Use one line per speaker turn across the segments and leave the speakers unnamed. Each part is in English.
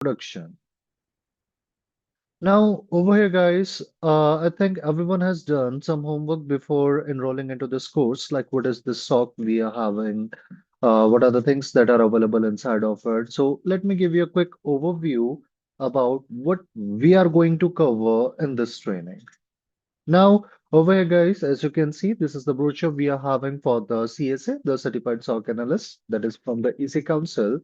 production. Now, over here, guys, I think everyone has done some homework before enrolling into this course, like what is the SOC we are having, what are the things that are available inside of it. So let me give you a quick overview about what we are going to cover in this training. Now, over here, guys, as you can see, this is the brochure we are having for the CSA, the Certified SOC Analyst, that is from the EC Council.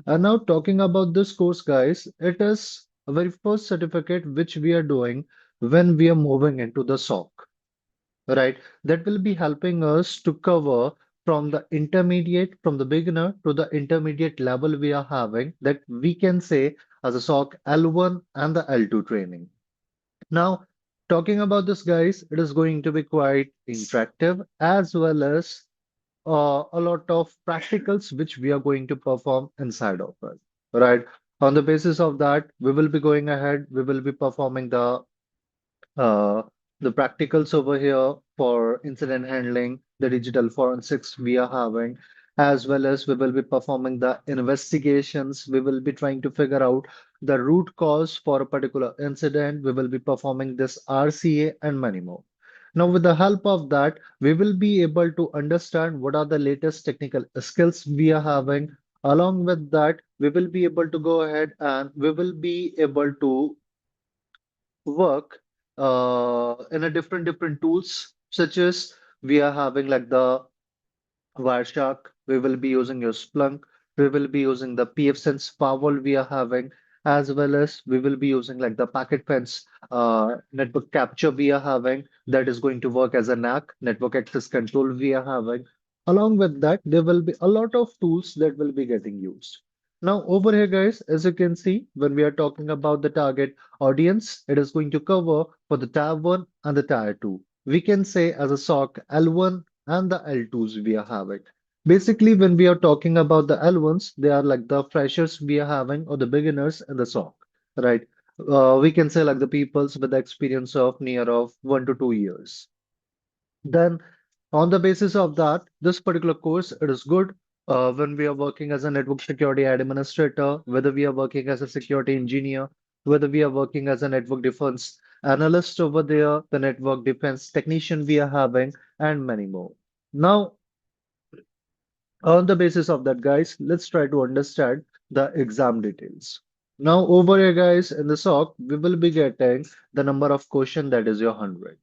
And now talking about this course, guys, it is a very first certificate which we are doing when we are moving into the SOC, right? That will be helping us to cover from the intermediate, from the beginner to the intermediate level we are having that we can say as a SOC L1 and the L2 training. Now, talking about this, guys, it is going to be quite interactive as well as a lot of practicals which we are going to perform inside of it, right? On the basis of that, we will be going ahead, we will be performing uh, the practicals over here for incident handling, the digital forensics we are having, as well as we will be performing the investigations. We will be trying to figure out the root cause for a particular incident. We will be performing this RCA and many more. Now, with the help of that, we will be able to understand what are the latest technical skills we are having. Along with that, we will be able to go ahead and we will be able to work in a different tools such as we are having like the Wireshark, we will be using your Splunk, we will be using the pfSense firewall we are having, as well as we will be using like the packet fence network capture we are having that is going to work as a NAC, network access control we are having. Along with that, there will be a lot of tools that will be getting used. Now, over here, guys, as you can see, when we are talking about the target audience, it is going to cover for the Tier 1 and the Tier 2. We can say as a SOC L1 and the L2s we are having. Basically, when we are talking about the L1s, they are like the freshers we are having or the beginners in the SOC, right? We can say like the peoples with the experience of near of 1 to 2 years. Then, on the basis of that, this particular course, it is good when we are working as a network security administrator, whether we are working as a security engineer, whether we are working as a network defense analyst over there, the network defense technician we are having, and many more. Now, on the basis of that, guys, let's try to understand the exam details. Now, over here, guys, in the SOC, we will be getting the number of question that is your 100.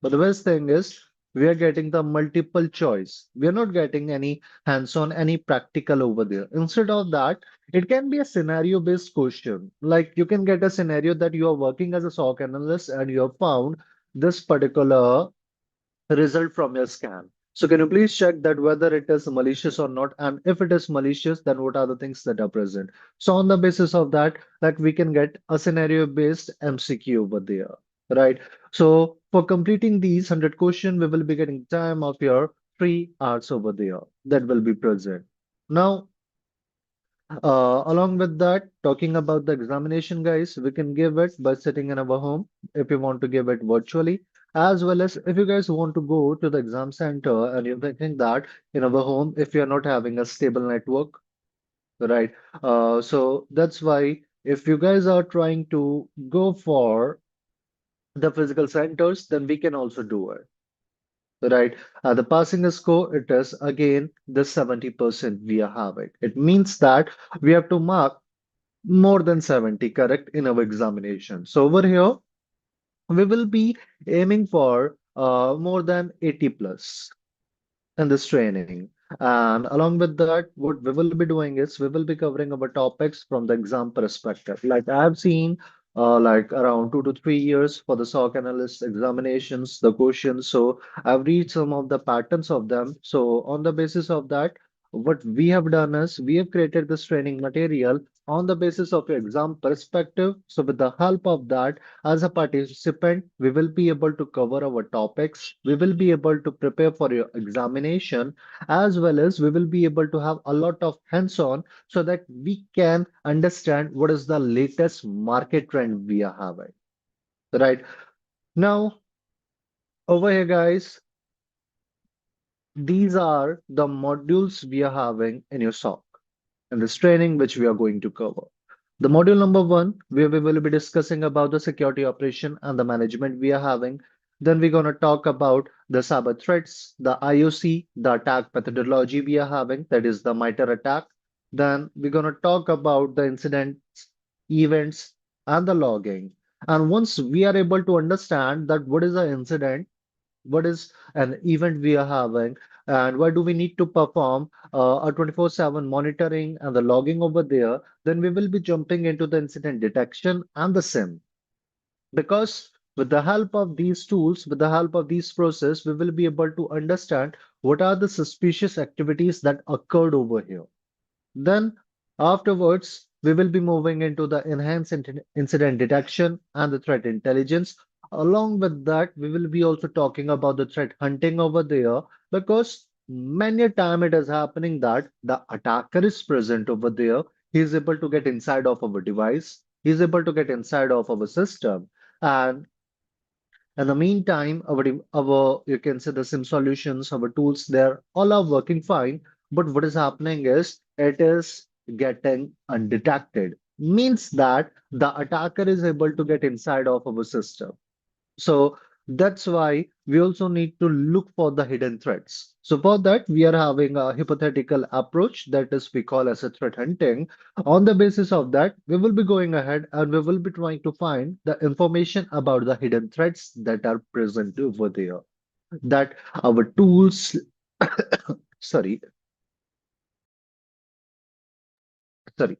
But the best thing is we are getting the multiple choice. We are not getting any hands-on, any practical over there. Instead of that, it can be a scenario-based question. Like you can get a scenario that you are working as a SOC analyst and you have found this particular result from your scan. So can you please check that whether it is malicious or not? And if it is malicious, then what are the things that are present? So on the basis of that, like we can get a scenario-based MCQ over there, right? So for completing these 100 questions, we will be getting time of your 3 hours over there that will be present. Now, along with that, talking about the examination, guys, we can give it by sitting in our home if you want to give it virtually, as well as if you guys want to go to the exam center and you're thinking that in our home, if you're not having a stable network, right? So that's why if you guys are trying to go for the physical centers, then we can also do it. Right. The passing score, it is again the 70% we are having. It means that we have to mark more than 70 correct in our examination. So over here, we will be aiming for more than 80 plus in this training. And along with that, what we will be doing is we will be covering our topics from the exam perspective. Like I've seen like around 2 to 3 years for the SOC analyst examinations, the questions. So I've read some of the patterns of them. So on the basis of that, what we have done is we have created this training material on the basis of your exam perspective. So with the help of that, as a participant, we will be able to cover our topics. We will be able to prepare for your examination, as well as we will be able to have a lot of hands-on so that we can understand what is the latest market trend we are having. Right now, over here, guys, these are the modules we are having in your SOC and this training which we are going to cover. The module number one, where we will be discussing about the security operation and the management we are having. Then we're going to talk about the cyber threats, the IOC, the attack methodology we are having, that is the MITRE attack. Then we're going to talk about the incidents, events, and the logging. And once we are able to understand that what is the incident, what is an event we are having, and why do we need to perform a 24/7 monitoring and the logging over there, then we will be jumping into the incident detection and the SIM. Because with the help of these tools, with the help of these process, we will be able to understand what are the suspicious activities that occurred over here. Then afterwards, we will be moving into the enhanced incident detection and the threat intelligence. Along with that, we will be also talking about the threat hunting over there because many a time it is happening that the attacker is present over there. He is able to get inside of our device. He is able to get inside of our system. And in the meantime, our you can say the SIM solutions, our tools, they're all are working fine. But what is happening is it is getting undetected. Means that the attacker is able to get inside of our system. So that's why we also need to look for the hidden threats. So for that, we are having a hypothetical approach that is we call as a threat hunting. On the basis of that, we will be going ahead and we will be trying to find the information about the hidden threats that are present over there. That our tools, sorry, sorry,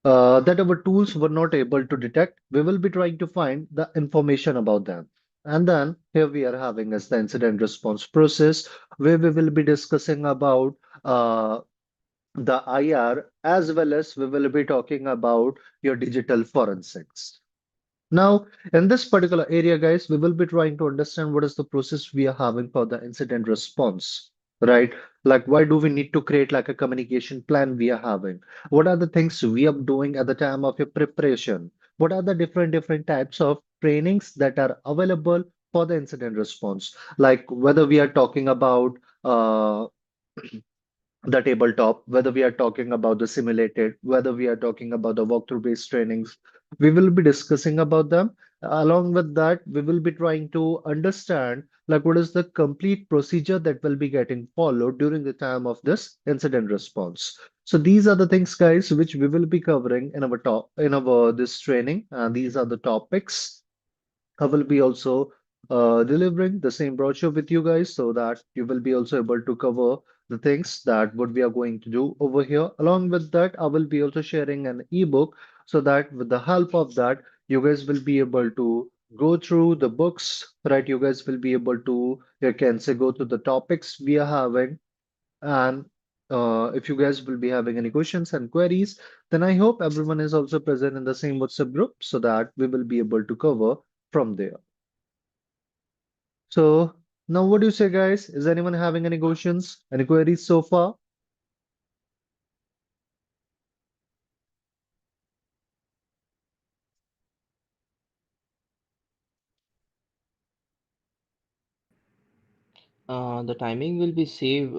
that our tools were not able to detect. We will be trying to find the information about them. And then here we are having as the incident response process, where we will be discussing about the IR as well as we will be talking about your digital forensics. Now, in this particular area, guys, we will be trying to understand what is the process we are having for the incident response, right? Like, why do we need to create like a communication plan we are having? What are the things we are doing at the time of your preparation? What are the different types of trainings that are available for the incident response? Like whether we are talking about the tabletop, whether we are talking about the simulated, whether we are talking about the walkthrough based trainings, we will be discussing about them. Along with that, we will be trying to understand like what is the complete procedure that will be getting followed during the time of this incident response. So these are the things, guys, which we will be covering in our top in our this training, and these are the topics. I will be also delivering the same brochure with you guys so that you will be also able to cover the things that what we are going to do over here. Along with that, I will be also sharing an ebook so that with the help of that, you guys will be able to go through the books, right? You guys will be able to, you can say, go through the topics we are having. And if you guys will be having any questions and queries, then I hope everyone is also present in the same WhatsApp group so that we will be able to cover from there. So now what do you say, guys? Is anyone having any questions, any queries so far?
The timing will be same,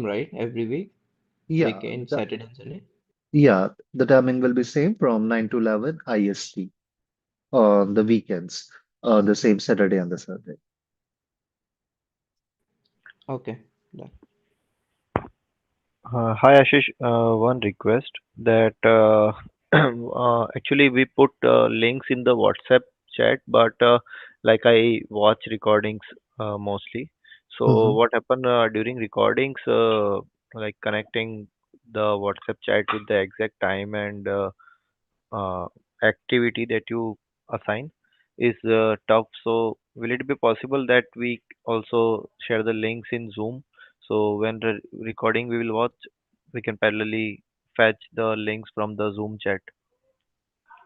right? Every week,
Yeah,
weekend,
the,
Saturday and Sunday.
yeah, the timing will be same from 9 to 11 IST on the weekends, on the same Saturday and the Sunday.
Okay, done.
Hi Ashish, one request that actually we put links in the WhatsApp chat, but like I watch recordings mostly. So
Hmm.
what happened during recordings, like connecting the WhatsApp chat with the exact time and uh, activity that you assign is tough. So will it be possible that we also share the links in Zoom? So when the recording we will watch, we can parallelly fetch the links from the Zoom chat.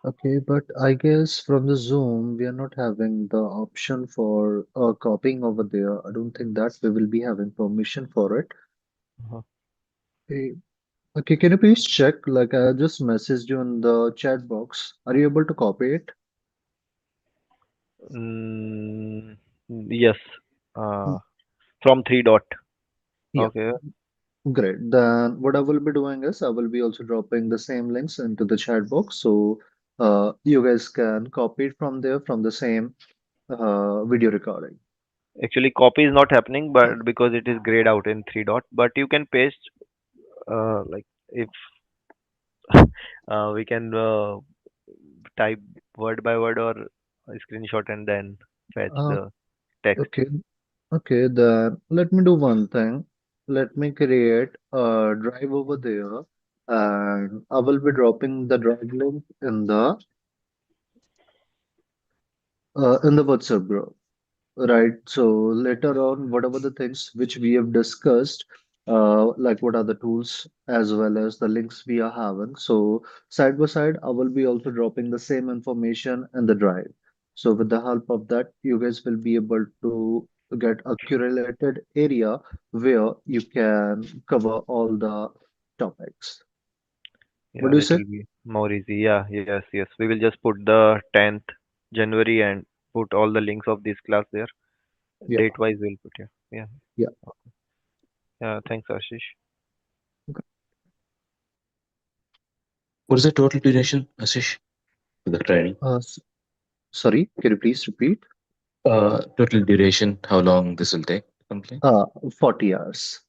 Okay, but I guess from the Zoom, we are not having the option for copying over there. I don't think that we will be having permission for it.
Uh-huh.
Okay, okay, can you please check? Like I just messaged you in the chat box. Are you able to copy it?
Mm, yes, uh, from three dot.
Yeah.
Okay.
Great. Then what I will be doing is I will be also dropping the same links into the chat box, so you guys can copy it from there from the same video recording.
Actually, copy is not happening, but because it is grayed out in three dot. But you can paste, like if we can type word by word or a screenshot and then fetch
Uh,
the text.
okay, okay. Then let me do one thing. Let me create a drive over there, and I will be dropping the drive link in the WhatsApp group. Right. So later on, whatever the things which we have discussed, like what are the tools as well as the links we are having. So side by side, I will be also dropping the same information in the drive. So with the help of that, you guys will be able to get a curated area where you can cover all the topics. What
Yeah,
do you
that
say?
will be more easy. Yeah, yes, yes. We will just put the 10th January and put all the links of this class there.
Yeah.
Date wise, we'll put, yeah. Yeah.
Yeah.
Yeah, thanks, Ashish.
Okay.
What is the total duration, Ashish, for the training?
Sorry, can you please repeat?
Total duration, how long this will take to complete?
40 hours.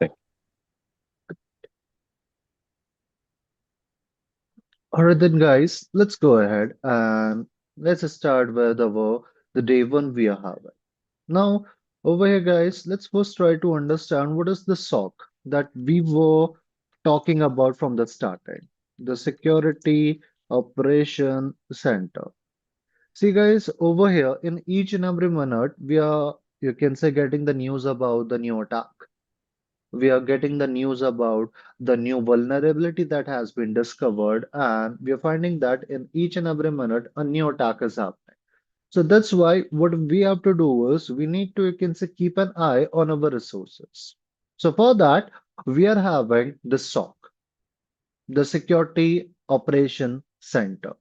Thank
All right then, guys, let's go ahead and let's start with the day one we are having. Now, over here, guys, let's first try to understand what is the SOC that we were talking about from the starting, the Security Operation Center. See, guys, over here, in each and every minute, we are, you can say, getting the news about the new attack. We are getting the news about the new vulnerability that has been discovered, and we are finding that in each and every minute a new attack is happening. So that's why what we have to do is we need to, you can say, keep an eye on our resources. So for that, we are having the SOC, the Security Operation Center.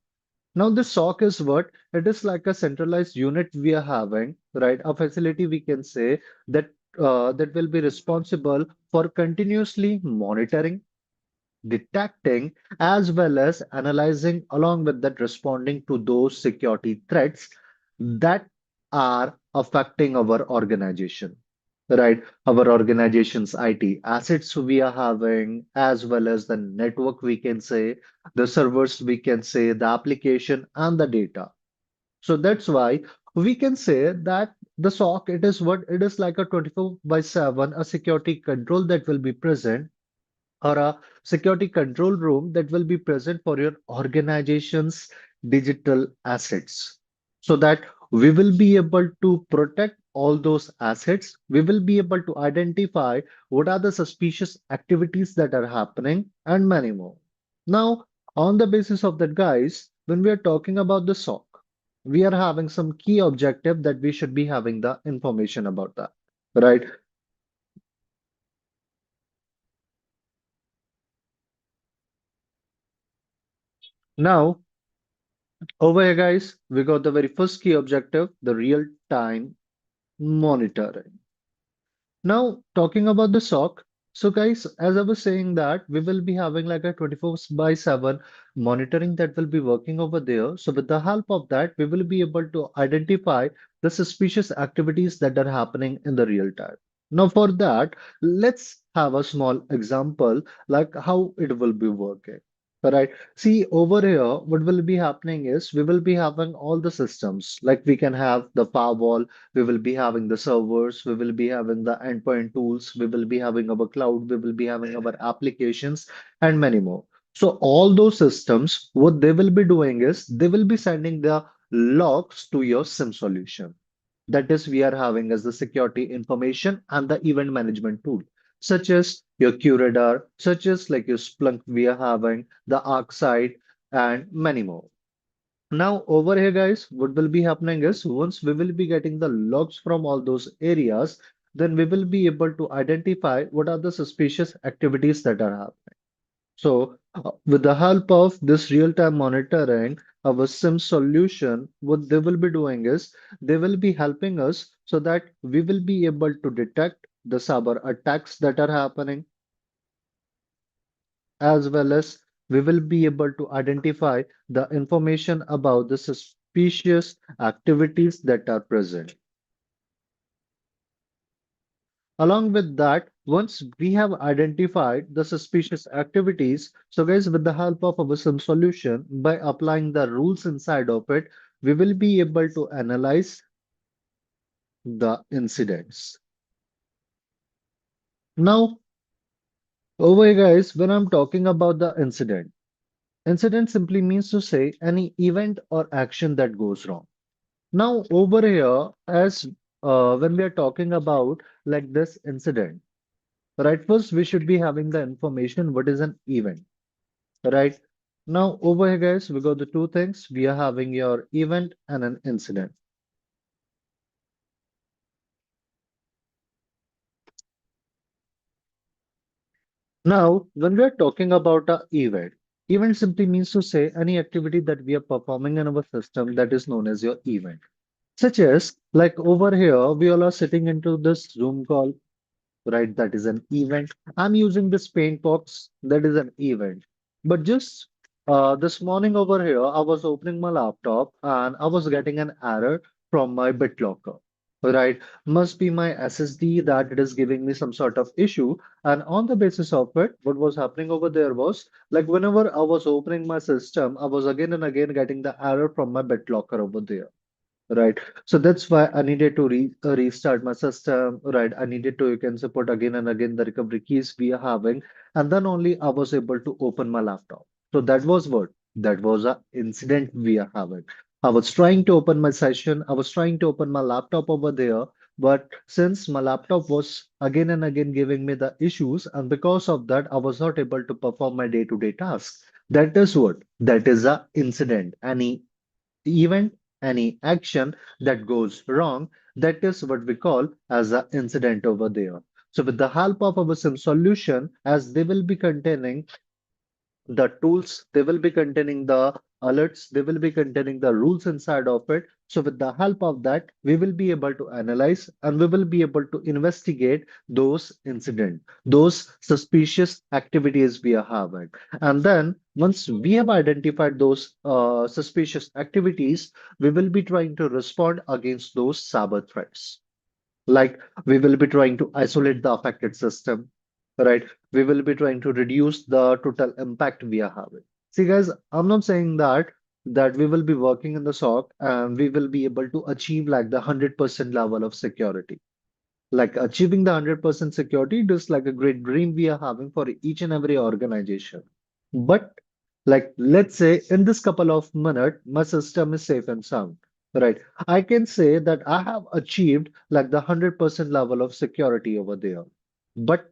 Now, the SOC is what? It is like a centralized unit we are having, right? A facility we can say that that will be responsible for continuously monitoring, detecting, as well as analyzing, along with that, responding to those security threats that are affecting our organization, right? Our organization's IT assets we are having, as well as the network we can say, the servers we can say, the application and the data. So that's why we can say that the SOC, it is what it is like a 24 by 7, a security control that will be present, or a security control room that will be present for your organization's digital assets, so that we will be able to protect all those assets. We will be able to identify what are the suspicious activities that are happening and many more. Now, on the basis of that, guys, when we are talking about the SOC, we are having some key objective that we should be having the information about that, right? Now, over here, guys, we got the very first key objective, the real-time monitoring. Now, talking about the SOC, so guys, as I was saying that we will be having like a 24 by 7 monitoring that will be working over there. So with the help of that, we will be able to identify the suspicious activities that are happening in the real time. Now, for that, let's have a small example like how it will be working. All right. See, over here, what will be happening is we will be having all the systems. Like we can have the firewall, we will be having the servers, we will be having the endpoint tools, we will be having our cloud, we will be having our applications, and many more. So, all those systems, what they will be doing is they will be sending the logs to your SIM solution. That is, we are having as the security information and the event management tool, such as your QRadar, such as like your Splunk, we are having the ArcSight, and many more. Now, over here, guys, what will be happening is once we will be getting the logs from all those areas, then we will be able to identify what are the suspicious activities that are happening. So, with the help of this real-time monitoring, our SIM solution, what they will be doing is they will be helping us so that we will be able to detect. the cyber attacks that are happening, as well as we will be able to identify the information about the suspicious activities that are present. Along with that, once we have identified the suspicious activities, so guys, with the help of our SIM solution, by applying the rules inside of it, we will be able to analyze the incidents. Now, over here, guys, when I'm talking about the incident simply means to say any event or action that goes wrong. Now, over here, as when we are talking about like this incident, right? First, we should be having the information what is an event, right? Now, over here, guys, we got the two things. We are having your event and an incident. Now, when we are talking about a event simply means to say any activity that we are performing in our system that is known as your event. Such as, like over here, we all are sitting into this Zoom call, right? That is an event. I'm using this paint box, that is an event. But just this morning over here, I was opening my laptop and I was getting an error from my BitLocker, right? Must be my SSD that it is giving me some sort of issue. And on the basis of it, what was happening over there was like whenever I was opening my system, I was again and again getting the error from my BitLocker over there. Right. So that's why I needed to restart my system. Right. I needed to, you can support again and again the recovery keys we are having. And then only I was able to open my laptop. So that was what? That was a incident we are having. I was trying to open my session. I was trying to open my laptop over there. But since my laptop was again and again giving me the issues, and because of that, I was not able to perform my day-to-day tasks. That is what? That is a incident. Any event, any action that goes wrong, that is what we call as an incident over there. So with the help of our SIM solution, as they will be containing the tools, they will be containing the alerts, they will be containing the rules inside of it. So with the help of that, we will be able to analyze and we will be able to investigate those incidents, those suspicious activities we are having. And then once we have identified those suspicious activities, we will be trying to respond against those cyber threats. Like we will be trying to isolate the affected system, right? We will be trying to reduce the total impact we are having. See, guys, I'm not saying that we will be working in the SOC and we will be able to achieve like the 100% level of security. Like achieving the 100% security, it is like a great dream we are having for each and every organization. But like, let's say in this couple of minutes, my system is safe and sound, right? I can say that I have achieved like the 100% level of security over there. But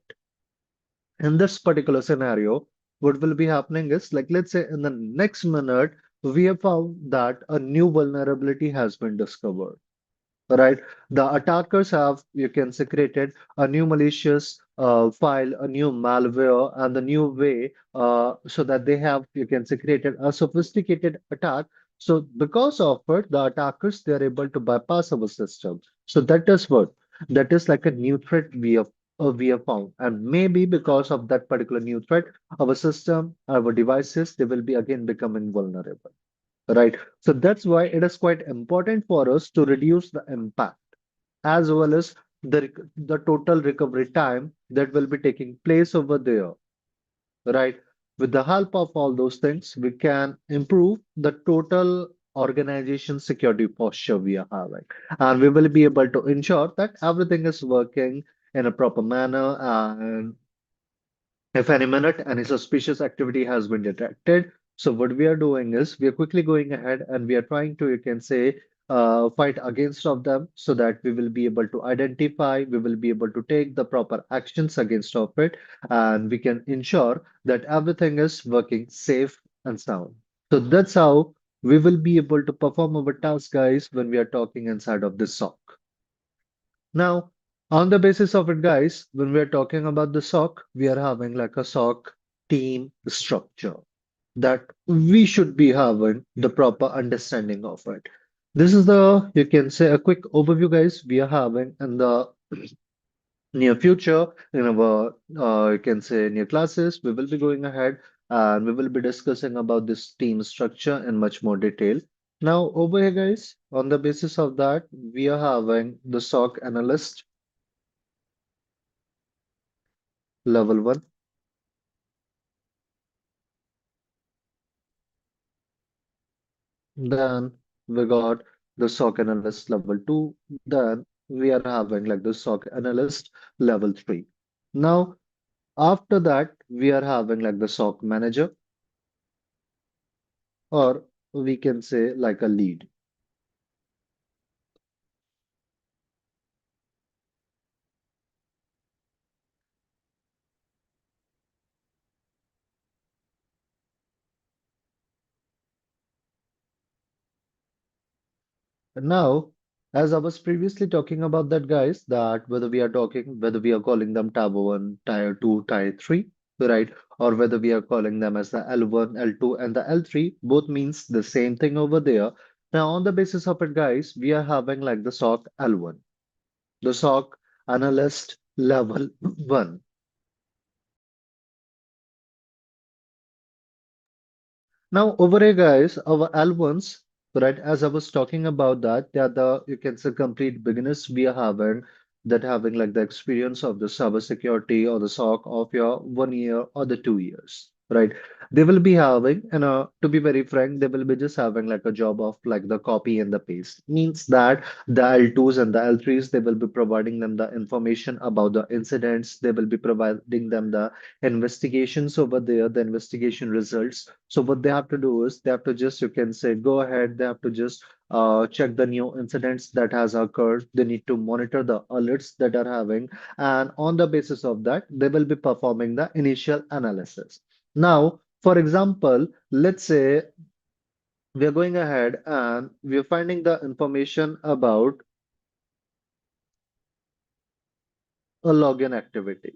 in this particular scenario, what will be happening is like, let's say in the next minute, we have found that a new vulnerability has been discovered, right? The attackers have, you can say, created a new malicious file, a new malware, and a new way so that they have, you can say, created a sophisticated attack. So because of it, the attackers, they're able to bypass our system. So that is what? That is like a new threat we have found. And maybe because of that particular new threat, our system, our devices, they will be again becoming vulnerable. Right. So that's why it is quite important for us to reduce the impact as well as the total recovery time that will be taking place over there. Right. With the help of all those things, we can improve the total organization security posture we are having. And we will be able to ensure that everything is working in a proper manner and if any minute any suspicious activity has been detected, so what we are doing is we are quickly going ahead and we are trying to, you can say, fight against of them so that we will be able to identify, we will be able to take the proper actions against of it, and we can ensure that everything is working safe and sound. So that's how we will be able to perform our task, guys, when we are talking inside of this SOC. Now, on the basis of it, guys, when we're talking about the SOC, we are having like a SOC team structure that we should be having the proper understanding of it. This is the, you can say, a quick overview, guys, we are having in the near future, in our you can say near classes, we will be going ahead and we will be discussing about this team structure in much more detail. Now, over here, guys, on the basis of that, we are having the SOC analyst level one. Then we got the SOC analyst level two. Then we are having like the SOC analyst level three. Now, after that, we are having like the SOC manager, or we can say like a lead. Now, as I was previously talking about that, guys, that whether we are calling them Tab 1, Tier 2, Tier 3, right? Or whether we are calling them as the L1, L2, and the L3, both means the same thing over there. Now, on the basis of it, guys, we are having like the SOC L1, the SOC analyst level 1. Now, over here, guys, our L1s, right, as I was talking about that, they are the, you can say, complete beginners we are having that having like the experience of the cybersecurity or the SOC of your 1 year or the 2 years, right? They will be having, and to be very frank, they will be just having like a job of like the copy and the paste. Means that the L2s and the L3s, they will be providing them the information about the incidents. They will be providing them the investigations over there, the investigation results. So what they have to do is they have to just, you can say, go ahead. They have to just check the new incidents that has occurred. They need to monitor the alerts that are having, and on the basis of that, they will be performing the initial analysis. Now, for example, let's say we are going ahead and we are finding the information about a login activity,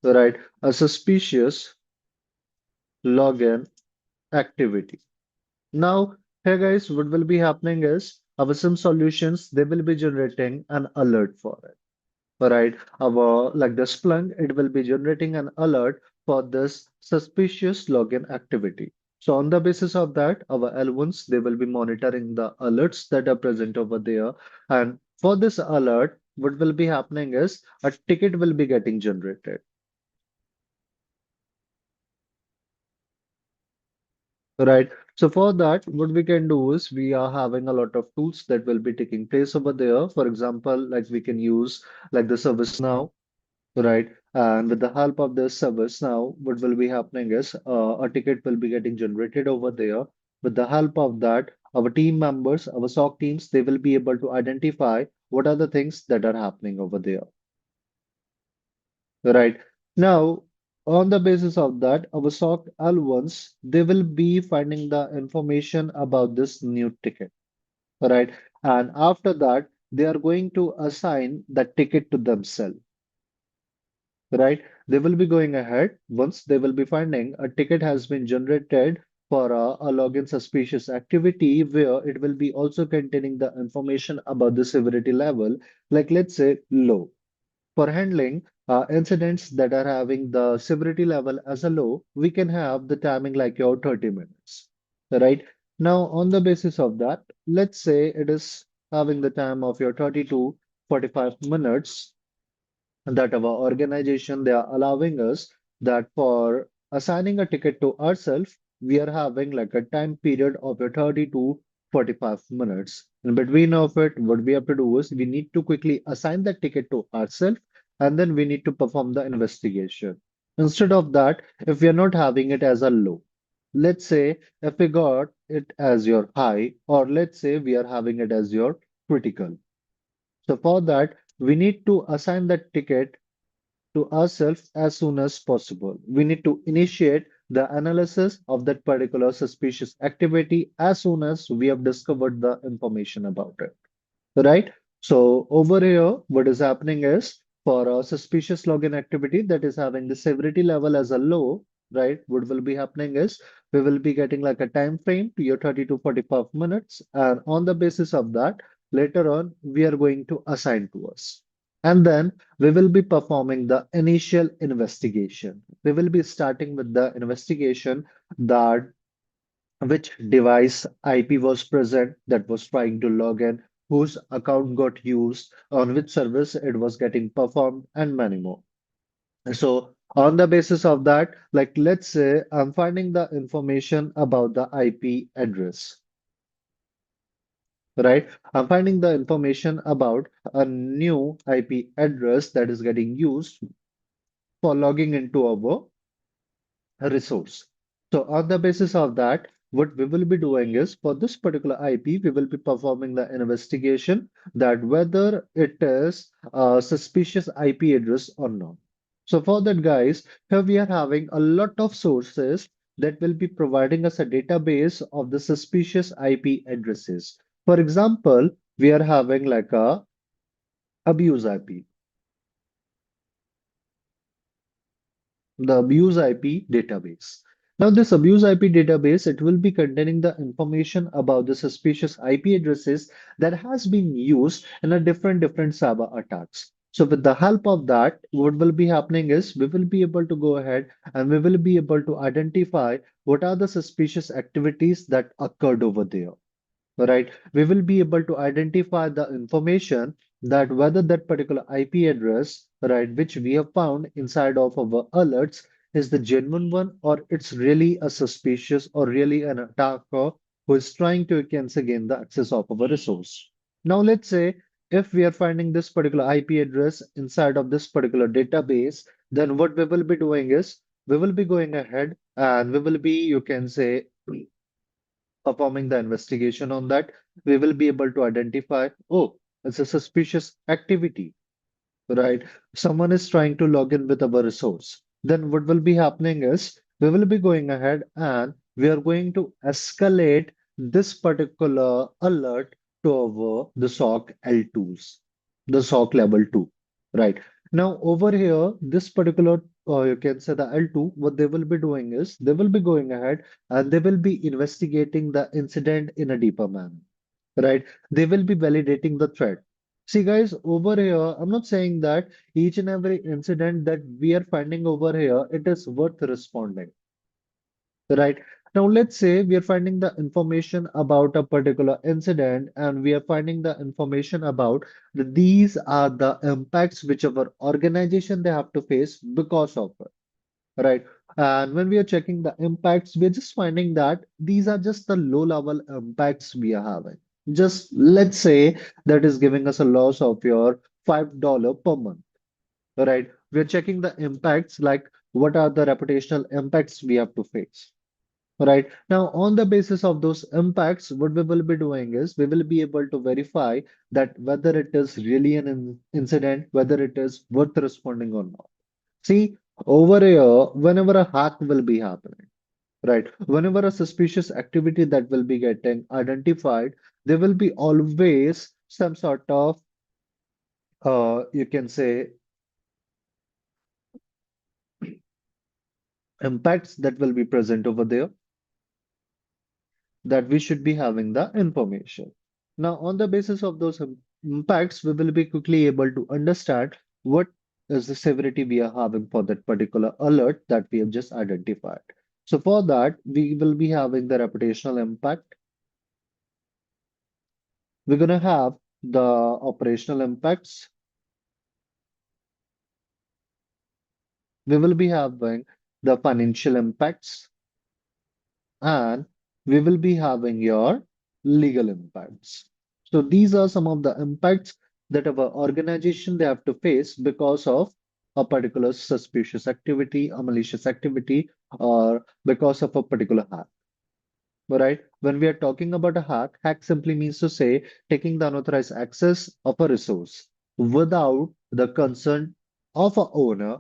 right? A suspicious login activity. Now, here guys, what will be happening is our SIM solutions, they will be generating an alert for it. Right? Our like the Splunk, it will be generating an alert for this suspicious login activity. So on the basis of that, our L1s, they will be monitoring the alerts that are present over there. And for this alert, what will be happening is a ticket will be getting generated. Right. So for that, what we can do is we are having a lot of tools that will be taking place over there. For example, like we can use like the service now, right? And with the help of this service now, what will be happening is a ticket will be getting generated over there. With the help of that, our team members, our SOC teams, they will be able to identify what are the things that are happening over there. Right. Now, on the basis of that, our SOC L1s, they will be finding the information about this new ticket. Right. And after that, they are going to assign the ticket to themselves. Right. They will be going ahead once they will be finding a ticket has been generated for a login suspicious activity where it will be also containing the information about the severity level, like let's say low. For handling incidents that are having the severity level as a low, we can have the timing like your 30 minutes, right? Now, on the basis of that, let's say it is having the time of your 30 to 45 minutes that our organization, they are allowing us that for assigning a ticket to ourselves, we are having like a time period of a 30 to 45 minutes. In between of it, what we have to do is we need to quickly assign that ticket to ourselves and then we need to perform the investigation. Instead of that, if we are not having it as a low, let's say if we got it as your high, or let's say we are having it as your critical. So for that, we need to assign that ticket to ourselves as soon as possible. We need to initiate the analysis of that particular suspicious activity as soon as we have discovered the information about it. Right? So over here, what is happening is for a suspicious login activity that is having the severity level as a low, right? What will be happening is we will be getting like a time frame to your 30 to 45 minutes. And on the basis of that, later on, we are going to assign to us. And then we will be performing the initial investigation. We will be starting with the investigation that which device IP was present that was trying to log in, whose account got used, on which service it was getting performed, and many more. So, on the basis of that, like let's say I'm finding the information about the IP address, right? I'm finding the information about a new IP address that is getting used for logging into our resource. So on the basis of that, what we will be doing is for this particular IP, we will be performing the investigation that whether it is a suspicious IP address or not. So for that, guys, here we are having a lot of sources that will be providing us a database of the suspicious IP addresses. For example, we are having like a abuse IP, the abuse IP database. Now, this abuse IP database, it will be containing the information about the suspicious IP addresses that has been used in a different cyber attacks. So with the help of that, what will be happening is we will be able to go ahead and we will be able to identify what are the suspicious activities that occurred over there, right? We will be able to identify the information that whether that particular IP address, right, which we have found inside of our alerts is the genuine one or it's really a suspicious or really an attacker who is trying to again the access of our resource. Now let's say if we are finding this particular IP address inside of this particular database, then what we will be doing is we will be going ahead and we will be, you can say, performing the investigation on that, we will be able to identify, oh, it's a suspicious activity, right? Someone is trying to log in with our resource. Then what will be happening is we will be going ahead and we are going to escalate this particular alert to our the SOC L2s, the SOC level 2, right? Now over here, this particular you can say the L2, what they will be doing is they will be going ahead and they will be investigating the incident in a deeper manner, right? They will be validating the threat. See, guys, over here, I'm not saying that each and every incident that we are finding over here, it is worth responding, right? Now, let's say we are finding the information about a particular incident and we are finding the information about these are the impacts which our organization they have to face because of it, right? And when we are checking the impacts, we're just finding that these are just the low level impacts we are having. Just let's say that is giving us a loss of your $5 per month, right? We're checking the impacts like what are the reputational impacts we have to face. Right. Now, on the basis of those impacts, what we will be doing is we will be able to verify that whether it is really an incident, whether it is worth responding or not. See, over here, whenever a hack will be happening, right? Whenever a suspicious activity that will be getting identified, there will be always some sort of, you can say, impacts that will be present over there that we should be having the information. Now, on the basis of those impacts, we will be quickly able to understand what is the severity we are having for that particular alert that we have just identified. So for that, we will be having the reputational impact. We're going to have the operational impacts. We will be having the financial impacts, and we will be having your legal impacts. So these are some of the impacts that our organization they have to face because of a particular suspicious activity, a malicious activity, or because of a particular hack. Right? When we are talking about a hack, hack simply means to say taking the unauthorized access of a resource without the consent of a owner,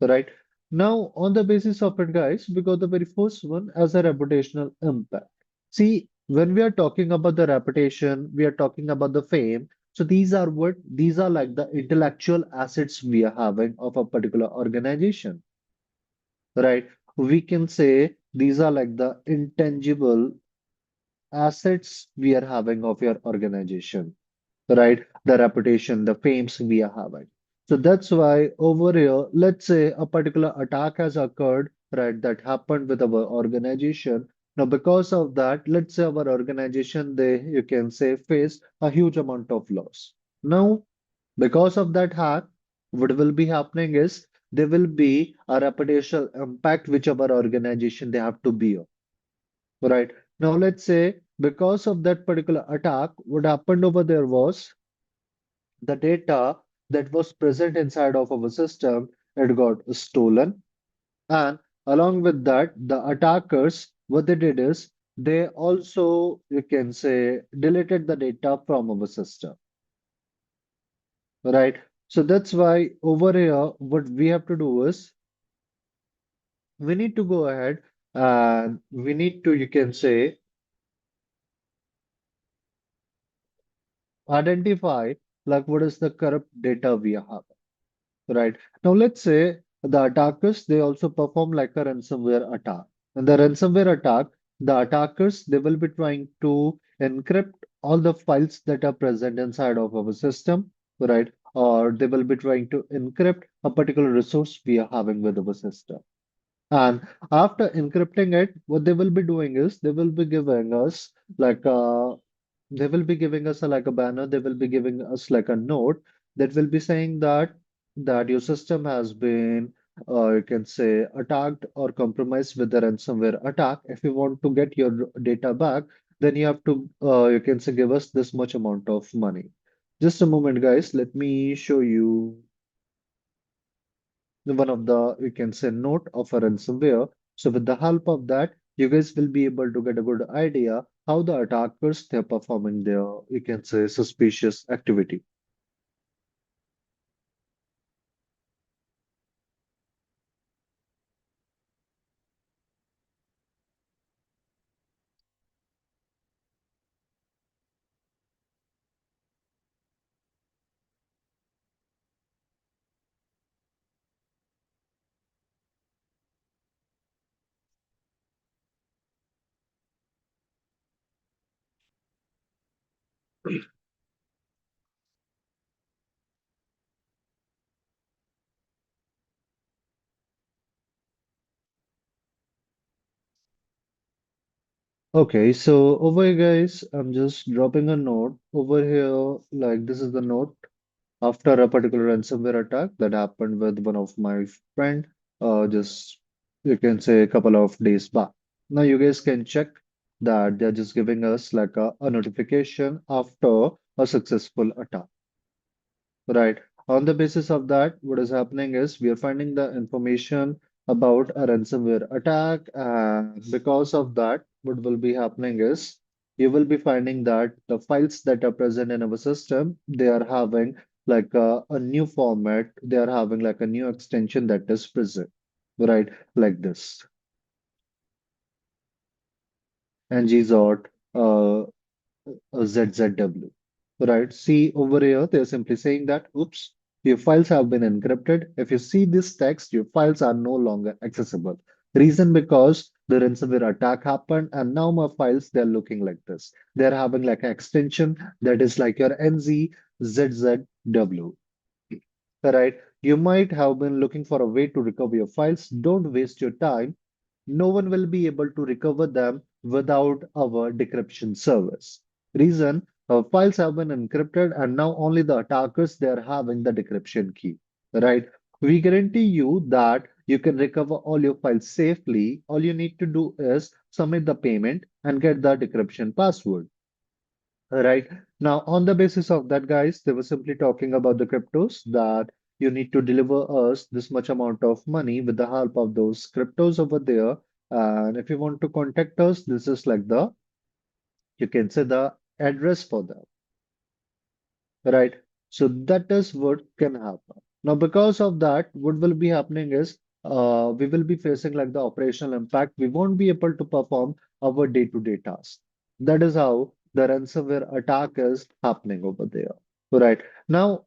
right? Now, on the basis of it, guys, we got the very first one as a reputational impact. See, when we are talking about the reputation, we are talking about the fame. So these are what these are like the intellectual assets we are having of a particular organization, right? We can say these are like the intangible assets we are having of your organization, right? the reputation, the fames we are having. So that's why over here, let's say a particular attack has occurred, right, that happened with our organization. Now, because of that, let's say our organization, they, you can say, face a huge amount of loss. Now, because of that hack, what will be happening is there will be a reputational impact which our organization they have to bear. Right. Now, let's say because of that particular attack, what happened over there was the data that was present inside of our system, it got stolen. And along with that, the attackers, what they did is they also, you can say, deleted the data from our system. Right. So that's why over here, what we have to do is we need to go ahead and we need to, you can say, identify like what is the corrupt data we have. Right. Now let's say the attackers they also perform like a ransomware attack. In the ransomware attack, the attackers they will be trying to encrypt all the files that are present inside of our system, right? Or they will be trying to encrypt a particular resource we are having with our system. And after encrypting it, what they will be doing is they will be giving us like they will be giving us like a banner, they will be giving us like a note that will be saying that your system has been you can say attacked or compromised with the ransomware attack. If you want to get your data back, then you have to you can say give us this much amount of money. Just a moment, guys. Let me show you one of the you can say note of a ransomware. So with the help of that, you guys will be able to get a good idea how the attackers they're performing their you can say suspicious activity. Okay, so over here, guys, I'm just dropping a note over here. Like this is the note after a particular ransomware attack that happened with one of my friend. Just you can say a couple of days back. Now you guys can check that they're just giving us like a notification after a successful attack. Right. On the basis of that, what is happening is we are finding the information about a ransomware attack, and because of that, what will be happening is you will be finding that the files that are present in our system, they are having like a new format, they are having like a new extension that is present, right? Like this. ngzort, ZZW. Right. See over here, they're simply saying that, oops, your files have been encrypted. If you see this text, your files are no longer accessible. Reason because the ransomware attack happened, and now my files they're looking like this. They're having like an extension that is like your NZZW. Right. You might have been looking for a way to recover your files. Don't waste your time. No one will be able to recover them without our decryption service. Reason, our files have been encrypted and now only the attackers they are having the decryption key, right? We guarantee you that you can recover all your files safely. All you need to do is submit the payment and get the decryption password. Right. Now, on the basis of that, guys, they were simply talking about the cryptos that you need to deliver us this much amount of money with the help of those cryptos over there. And if you want to contact us, this is like the, you can say the address for them, right? So that is what can happen. Now, because of that, what will be happening is we will be facing like the operational impact. We won't be able to perform our day-to-day tasks. That is how the ransomware attack is happening over there. Right. Now,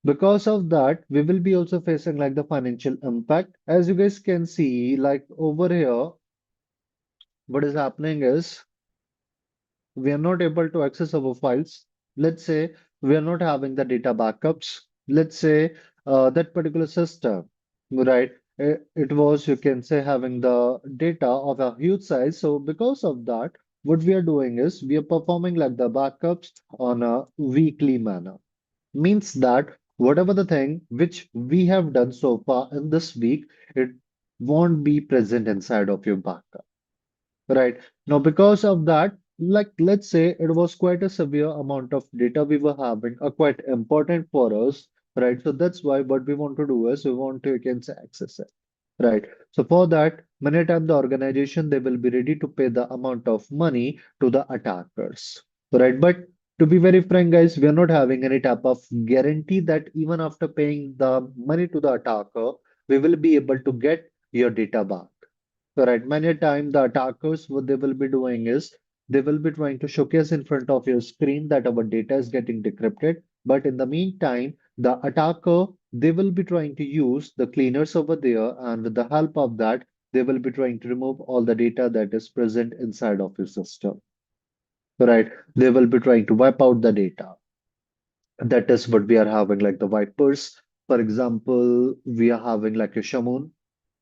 because of that, we will be also facing like the financial impact. As you guys can see, like over here, what is happening is we are not able to access our files. Let's say we are not having the data backups. Let's say that particular system, right? It was, you can say, having the data of a huge size. So because of that, what we are doing is we are performing like the backups on a weekly manner. Means that whatever the thing which we have done so far in this week, it won't be present inside of your backup. Right. Now, because of that, like let's say it was quite a severe amount of data we were having, quite important for us, right? So that's why what we want to do is we want to, you can say, access it. Right. So for that, many times the organization they will be ready to pay the amount of money to the attackers. Right. But to be very frank, guys, we are not having any type of guarantee that even after paying the money to the attacker, we will be able to get your data back. Right. Many times the attackers, what they will be doing is they will be trying to showcase in front of your screen that our data is getting decrypted. But in the meantime, the attacker, they will be trying to use the cleaners over there, and with the help of that, they will be trying to remove all the data that is present inside of your system. Right. They will be trying to wipe out the data. That is what we are having, like the wipers. For example, we are having like a Shamoon,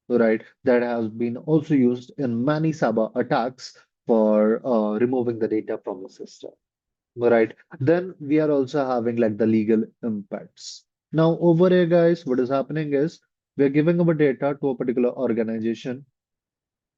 right? That has been also used in many cyber attacks for removing the data from the system, right? Then we are also having like the legal impacts. Now, over here, guys, what is happening is we are giving our data to a particular organization,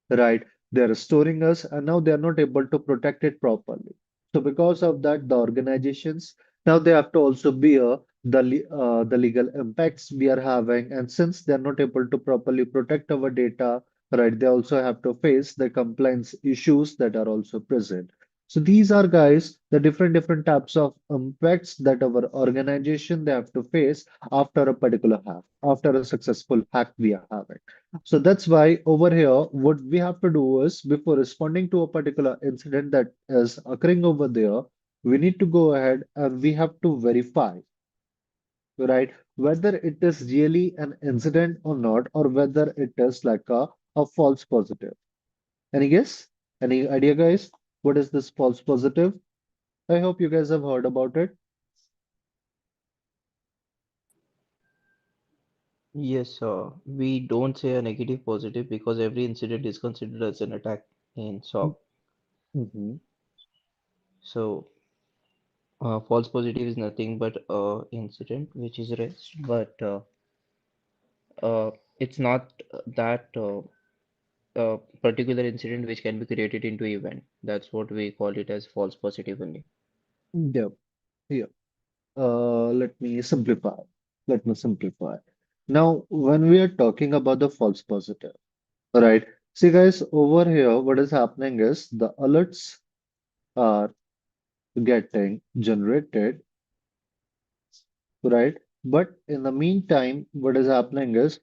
right? They're storing us, and now they're not able to protect it properly. So because of that, the organizations now they have to also bear the legal impacts we are having, and since they're not able to properly protect our data, right, they also have to face the compliance issues that are also present. So these are, guys, the different types of impacts that our organization they have to face after a particular hack, after a successful hack we are having. So that's why over here, what we have to do is before responding to a particular incident that is occurring over there, we need to go ahead and we have to verify, right, whether it is really an incident or not, or whether it is like a false positive. Any guess? Any idea, guys? What is this false positive? I hope you guys have heard about it.
Yes, we don't say a negative positive because every incident is considered as an attack in SOC.
Mhm.
So, false positive is nothing but a incident which is raised, but uh, it's not that particular incident which can be created into event. That's what we call it as false positive only.
Yeah, yeah. Let me simplify. Let me simplify. Now, when we are talking about the false positive, right? See, guys, over here, what is happening is the alerts are getting generated, right? But in the meantime, what is happening is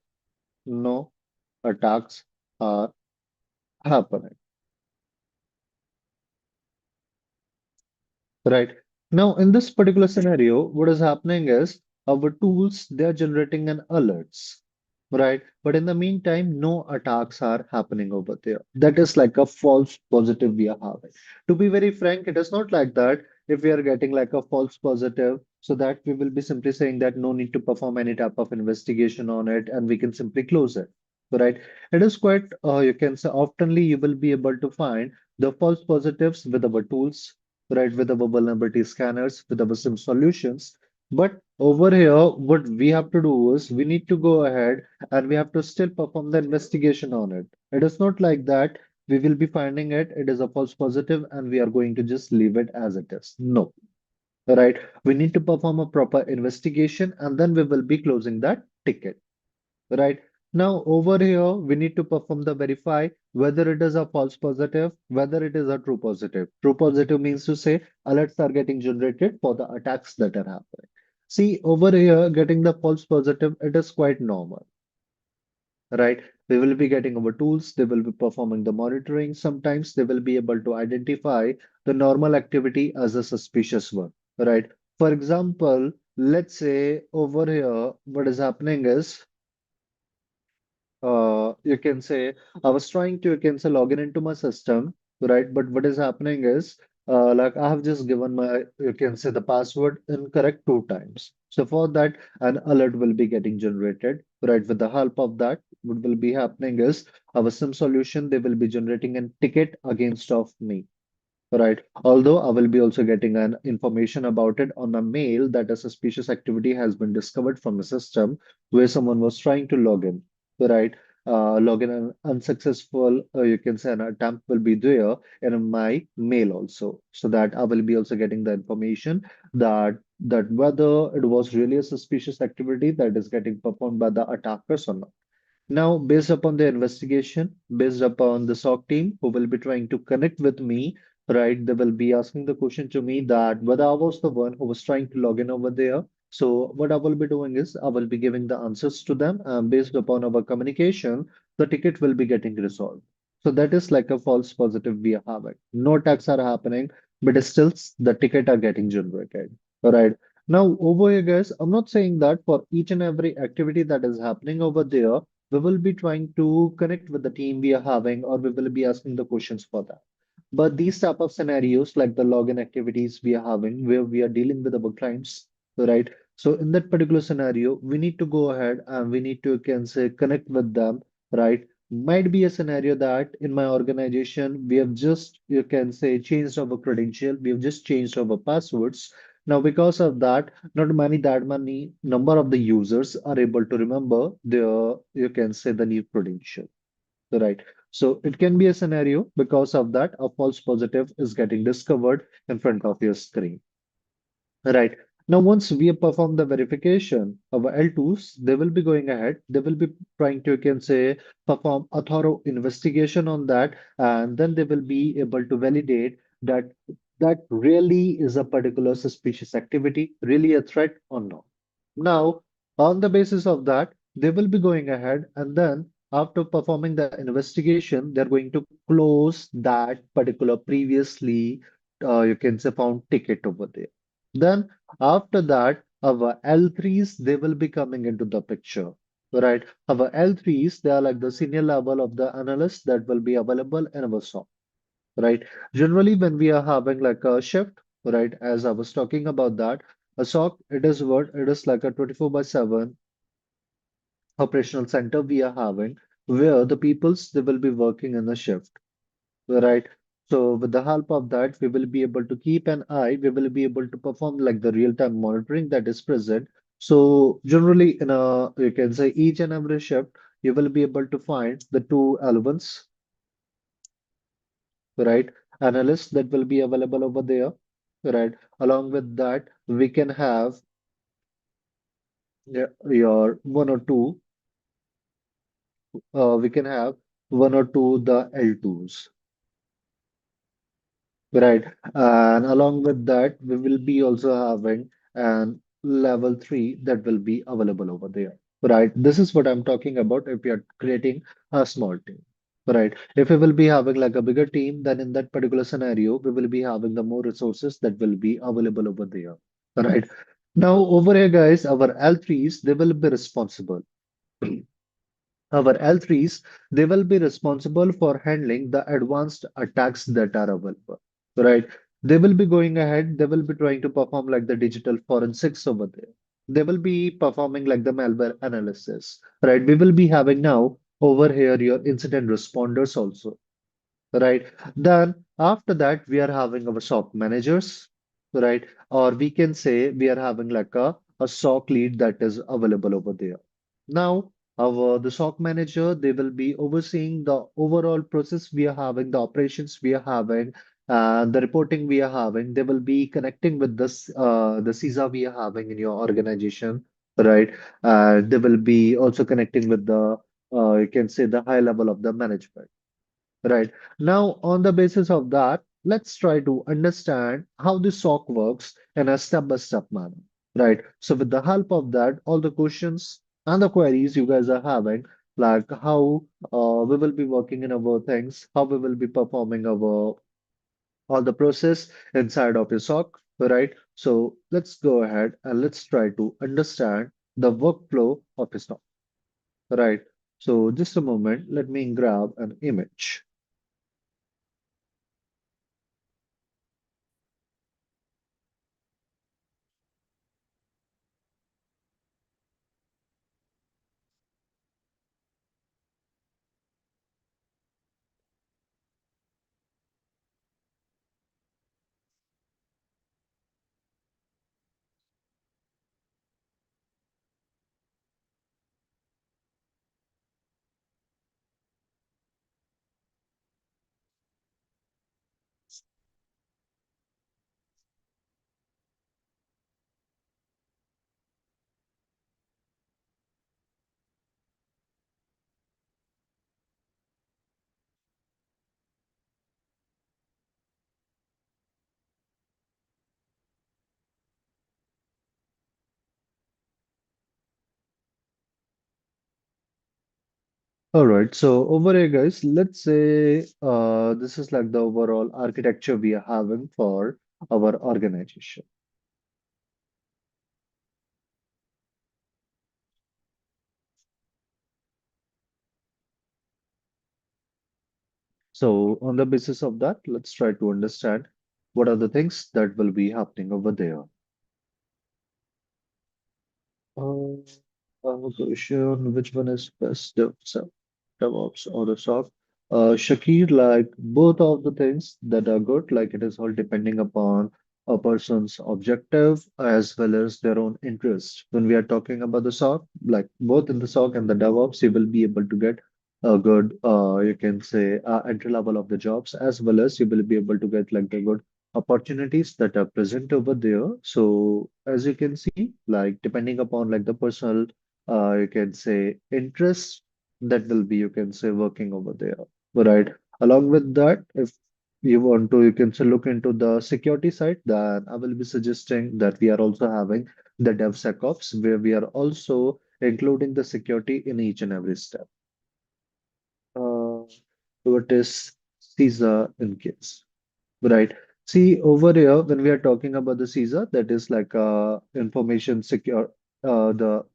no attacks are happening, right? Now, in this particular scenario, what is happening is our tools, they are generating an alerts, right? But in the meantime, no attacks are happening over there. That is like a false positive we are having. To be very frank, it is not like that. If we are getting like a false positive, so that we will be simply saying that no need to perform any type of investigation on it, and we can simply close it, right? It is quite, you can say, oftenly you will be able to find the false positives with our tools, right, with our vulnerability scanners, with our SIM solutions. But over here, what we have to do is we need to go ahead and we have to still perform the investigation on it. It is not like that we will be finding it, it is a false positive, and we are going to just leave it as it is. No, right? We need to perform a proper investigation and then we will be closing that ticket. Right. Now, over here, we need to perform the verify whether it is a false positive, whether it is a true positive. True positive means to say alerts are getting generated for the attacks that are happening. See, over here, getting the false positive, it is quite normal, right? We will be getting our tools, they will be performing the monitoring. Sometimes they will be able to identify the normal activity as a suspicious one, right? For example, let's say over here, what is happening is you can say I was trying to, you can say, log in into my system, right? But what is happening is like I have just given my, you can say the password incorrect 2 times. So for that, an alert will be getting generated, right? With the help of that, what will be happening is our SIM solution, they will be generating a ticket against of me. Right. Although I will be also getting an information about it on a mail that a suspicious activity has been discovered from a system where someone was trying to log in. Right. Log in an unsuccessful, you can say an attempt will be there in my mail also. So that I will be also getting the information that whether it was really a suspicious activity that is getting performed by the attackers or not. Now, based upon the investigation, based upon the SOC team who will be trying to connect with me, right, they will be asking the question to me that whether I was the one who was trying to log in over there. So, what I will be doing is I will be giving the answers to them, and based upon our communication, the ticket will be getting resolved. So, that is like a false positive we are having. No attacks are happening, but still the ticket are getting generated. All right. Now, over here, guys, I'm not saying that for each and every activity that is happening over there we will be trying to connect with the team we are having, or we will be asking the questions for that. But these type of scenarios, like the login activities we are having, where we are dealing with our clients, right? So in that particular scenario, we need to go ahead and we need to, can say, connect with them, right? Might be a scenario that in my organization, we have just, you can say, changed our credential, we have just changed our passwords. Now, because of that, not that many number of the users are able to remember the, you can say, the new credential, right? So it can be a scenario because of that a false positive is getting discovered in front of your screen. Right. Now, once we have performed the verification, our L2s, they will be going ahead. They will be trying to, you can say, perform a thorough investigation on that, and then they will be able to validate that that really is a particular suspicious activity, really a threat or not. Now, on the basis of that, they will be going ahead, and then after performing the investigation, they're going to close that particular previously, you can say, found ticket over there. Then after that, our L3s, they will be coming into the picture, right? Our L3s, they are like the senior level of the analyst that will be available in our SOC, right? Generally, when we are having like a shift, right, as I was talking about that, a SOC, it is what? It is like a 24 by 7 operational center we are having where the peoples, they will be working in a shift. Right. So with the help of that, we will be able to keep an eye, we will be able to perform like the real-time monitoring that is present. So generally in a, you can say each and every shift, you will be able to find the two elements, right? Analysts that will be available over there, right? Along with that, we can have your one or two, we can have one or two the L2s. Right. And along with that, we will be also having an level 3 that will be available over there. Right. This is what I'm talking about if we are creating a small team. Right. If we will be having like a bigger team, then in that particular scenario, we will be having the more resources that will be available over there. Right. Now, over here, guys, our L3s, they will be responsible. Our L3s, they will be responsible for handling the advanced attacks that are available, right? They will be going ahead, they will be trying to perform like the digital forensics over there. They will be performing like the malware analysis, right? We will be having now over here your incident responders also, right? Then after that, we are having our SOC managers, right? Or we can say we are having like a SOC lead that is available over there. Now, our the SOC manager, they will be overseeing the overall process we are having, the operations we are having, the reporting we are having. They will be connecting with this the CISA we are having in your organization, right? They will be also connecting with the you can say the high level of the management. Right. Now, on the basis of that, let's try to understand how the SOC works in a step-by-step manner. Right. So, with the help of that, all the questions and the queries you guys are having, like how we will be working in our things, how we will be performing our all the process inside of your SOC. Right. So, let's go ahead and let's try to understand the workflow of a SOC. Right. So, just a moment, let me grab an image. All right, so over here, guys, let's say this is like the overall architecture we are having for our organization. So on the basis of that, let's try to understand what are the things that will be happening over there. Uh, I have a question, which one is best, DevOps or the SOC? Shakir, like both of the things that are good, like it is all depending upon a person's objective as well as their own interest. When we are talking about the SOC, like both in the SOC and the DevOps, you will be able to get a good, you can say, entry level of the jobs, as well as you will be able to get like the good opportunities that are present over there. So as you can see, like depending upon like the personal, you can say interest that will be, you can say, working over there, right? Along with that, if you want to, you can say look into the security side, then I will be suggesting that we are also having the DevSecOps, where we are also including the security in each and every step. What is CISA in case? Right. See, over here, when we are talking about the CISA, that is like information secure, the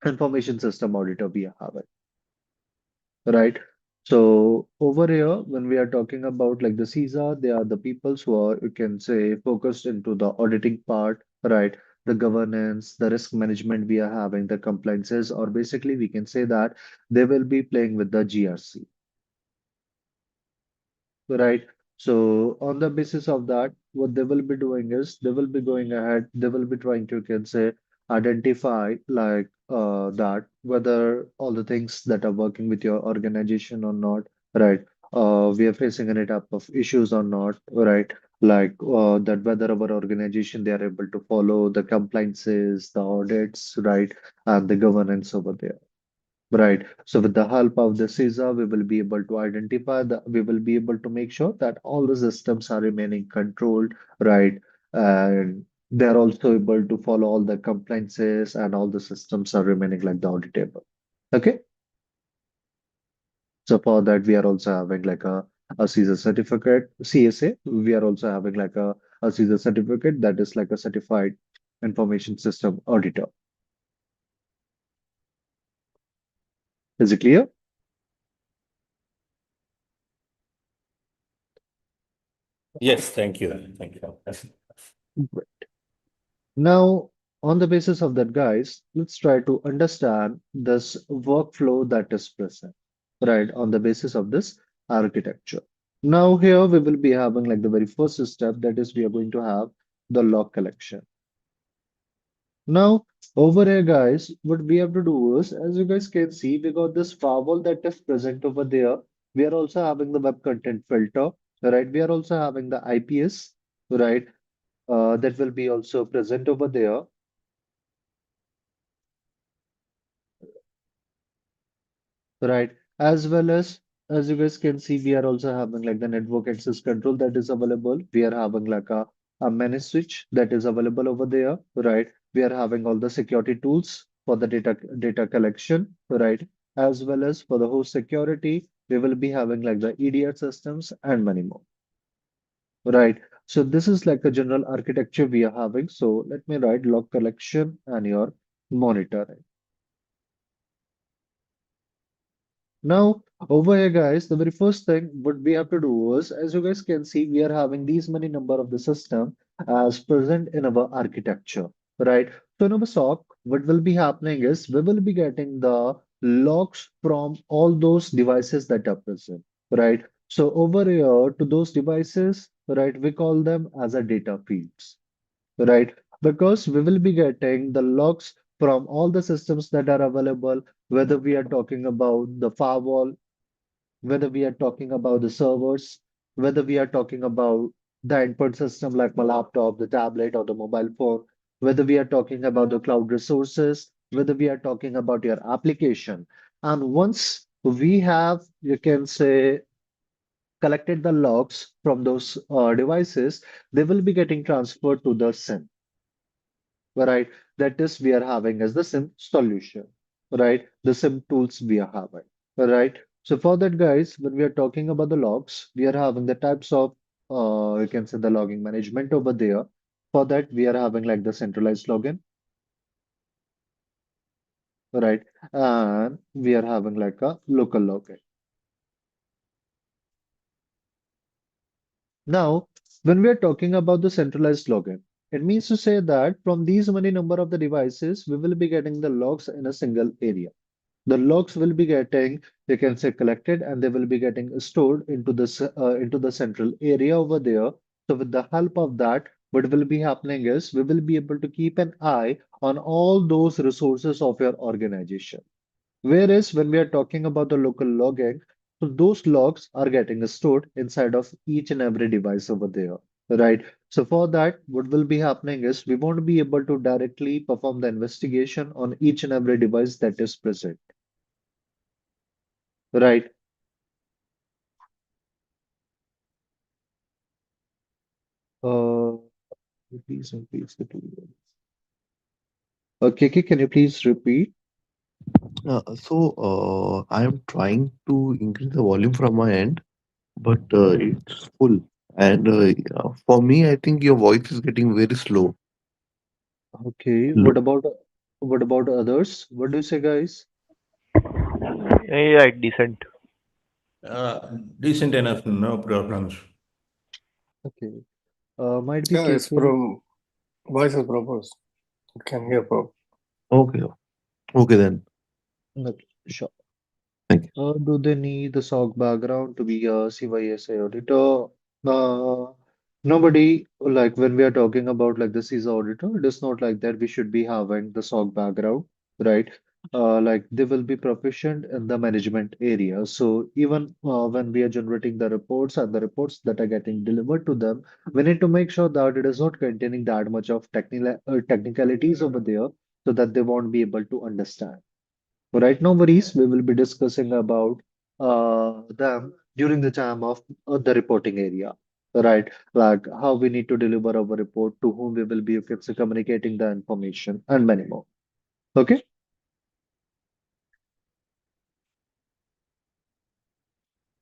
information system auditor we have it, right? So over here, when we are talking about like the CISA, they are the peoples who are, you can say, focused into the auditing part, right? The governance, the risk management we are having, the compliances, or basically we can say that they will be playing with the GRC. Right. So on the basis of that, what they will be doing is they will be going ahead, they will be trying to, you can say, identify like that whether all the things that are working with your organization or not, right? We are facing any type of issues or not, right? Like that whether our organization they are able to follow the compliances, the audits, right, and the governance over there. Right. So with the help of the CISA, we will be able to identify we will be able to make sure that all the systems are remaining controlled, right? And they're also able to follow all the compliances and all the systems are remaining like the auditable. Okay. So for that, we are also having like a CISA certificate, CSA. We are also having like a CISA certificate that is like a certified information system auditor. Is it clear?
Yes, thank you. Thank you.
Now, on the basis of that, guys, let's try to understand this workflow that is present, right, on the basis of this architecture. Now, here we will be having like the very first step, that is, we are going to have the log collection. Now, over here, guys, what we have to do is, as you guys can see, we got this firewall that is present over there. We are also having the web content filter, right? We are also having the IPS, right? That will be also present over there. Right. As well as you guys can see, we are also having like the network access control that is available. We are having like a managed switch that is available over there, right? We are having all the security tools for the data collection, right? As well as for the host security, we will be having like the EDR systems and many more. Right. So this is like a general architecture we are having. So let me write log collection and your monitoring. Now, over here, guys, the very first thing what we have to do is, as you guys can see, we are having these many number of the system as present in our architecture, right? So in our SOC, what will be happening is we will be getting the logs from all those devices that are present, right? So over here to those devices, right, we call them as a data feeds, right? Because we will be getting the logs from all the systems that are available, whether we are talking about the firewall, whether we are talking about the servers, whether we are talking about the input system like my laptop, the tablet, or the mobile phone, whether we are talking about the cloud resources, whether we are talking about your application. And once we have, you can say, collected the logs from those devices, they will be getting transferred to the SIM, right? That is we are having as the SIM solution, right? The SIM tools we are having, right? So for that, guys, when we are talking about the logs, we are having the types of you can say the logging management over there. For that, we are having like the centralized login, right? And we are having like a local login. Now, when we are talking about the centralized login, it means to say that from these many number of the devices, we will be getting the logs in a single area. The logs will be getting, you can say, collected, and they will be getting stored into into the central area over there. So with the help of that, what will be happening is we will be able to keep an eye on all those resources of your organization. Whereas when we are talking about the local logging, so those logs are getting stored inside of each and every device over there, right? So for that, what will be happening is we won't be able to directly perform the investigation on each and every device that is present, right? Uh, please increase the tool. Okay, can you please repeat?
I am trying to increase the volume from my end, but it's full. And for me, I think your voice is getting very slow.
Okay,
Low.
what about others? What do you say, guys?
Yeah, decent.
Decent enough, no problems.
Okay, might be
Yeah, it's
cases.
pro voice is proposed. You can hear pro.
Okay, okay then.
Okay, sure.
Thank you.
Do they need the SOC background to be a CYSA auditor? Uh, Nobody, like when we are talking about like the CISA auditor, it is not like that we should be having the SOC background, right? Like they will be proficient in the management area. So even when we are generating the reports and the reports that are getting delivered to them, we need to make sure that it is not containing that much of technicalities over there so that they won't be able to understand. Right, no worries. We will be discussing about them during the time of the reporting area. Right, like how we need to deliver our report, to whom we will be, you can say, communicating the information, and many more. Okay.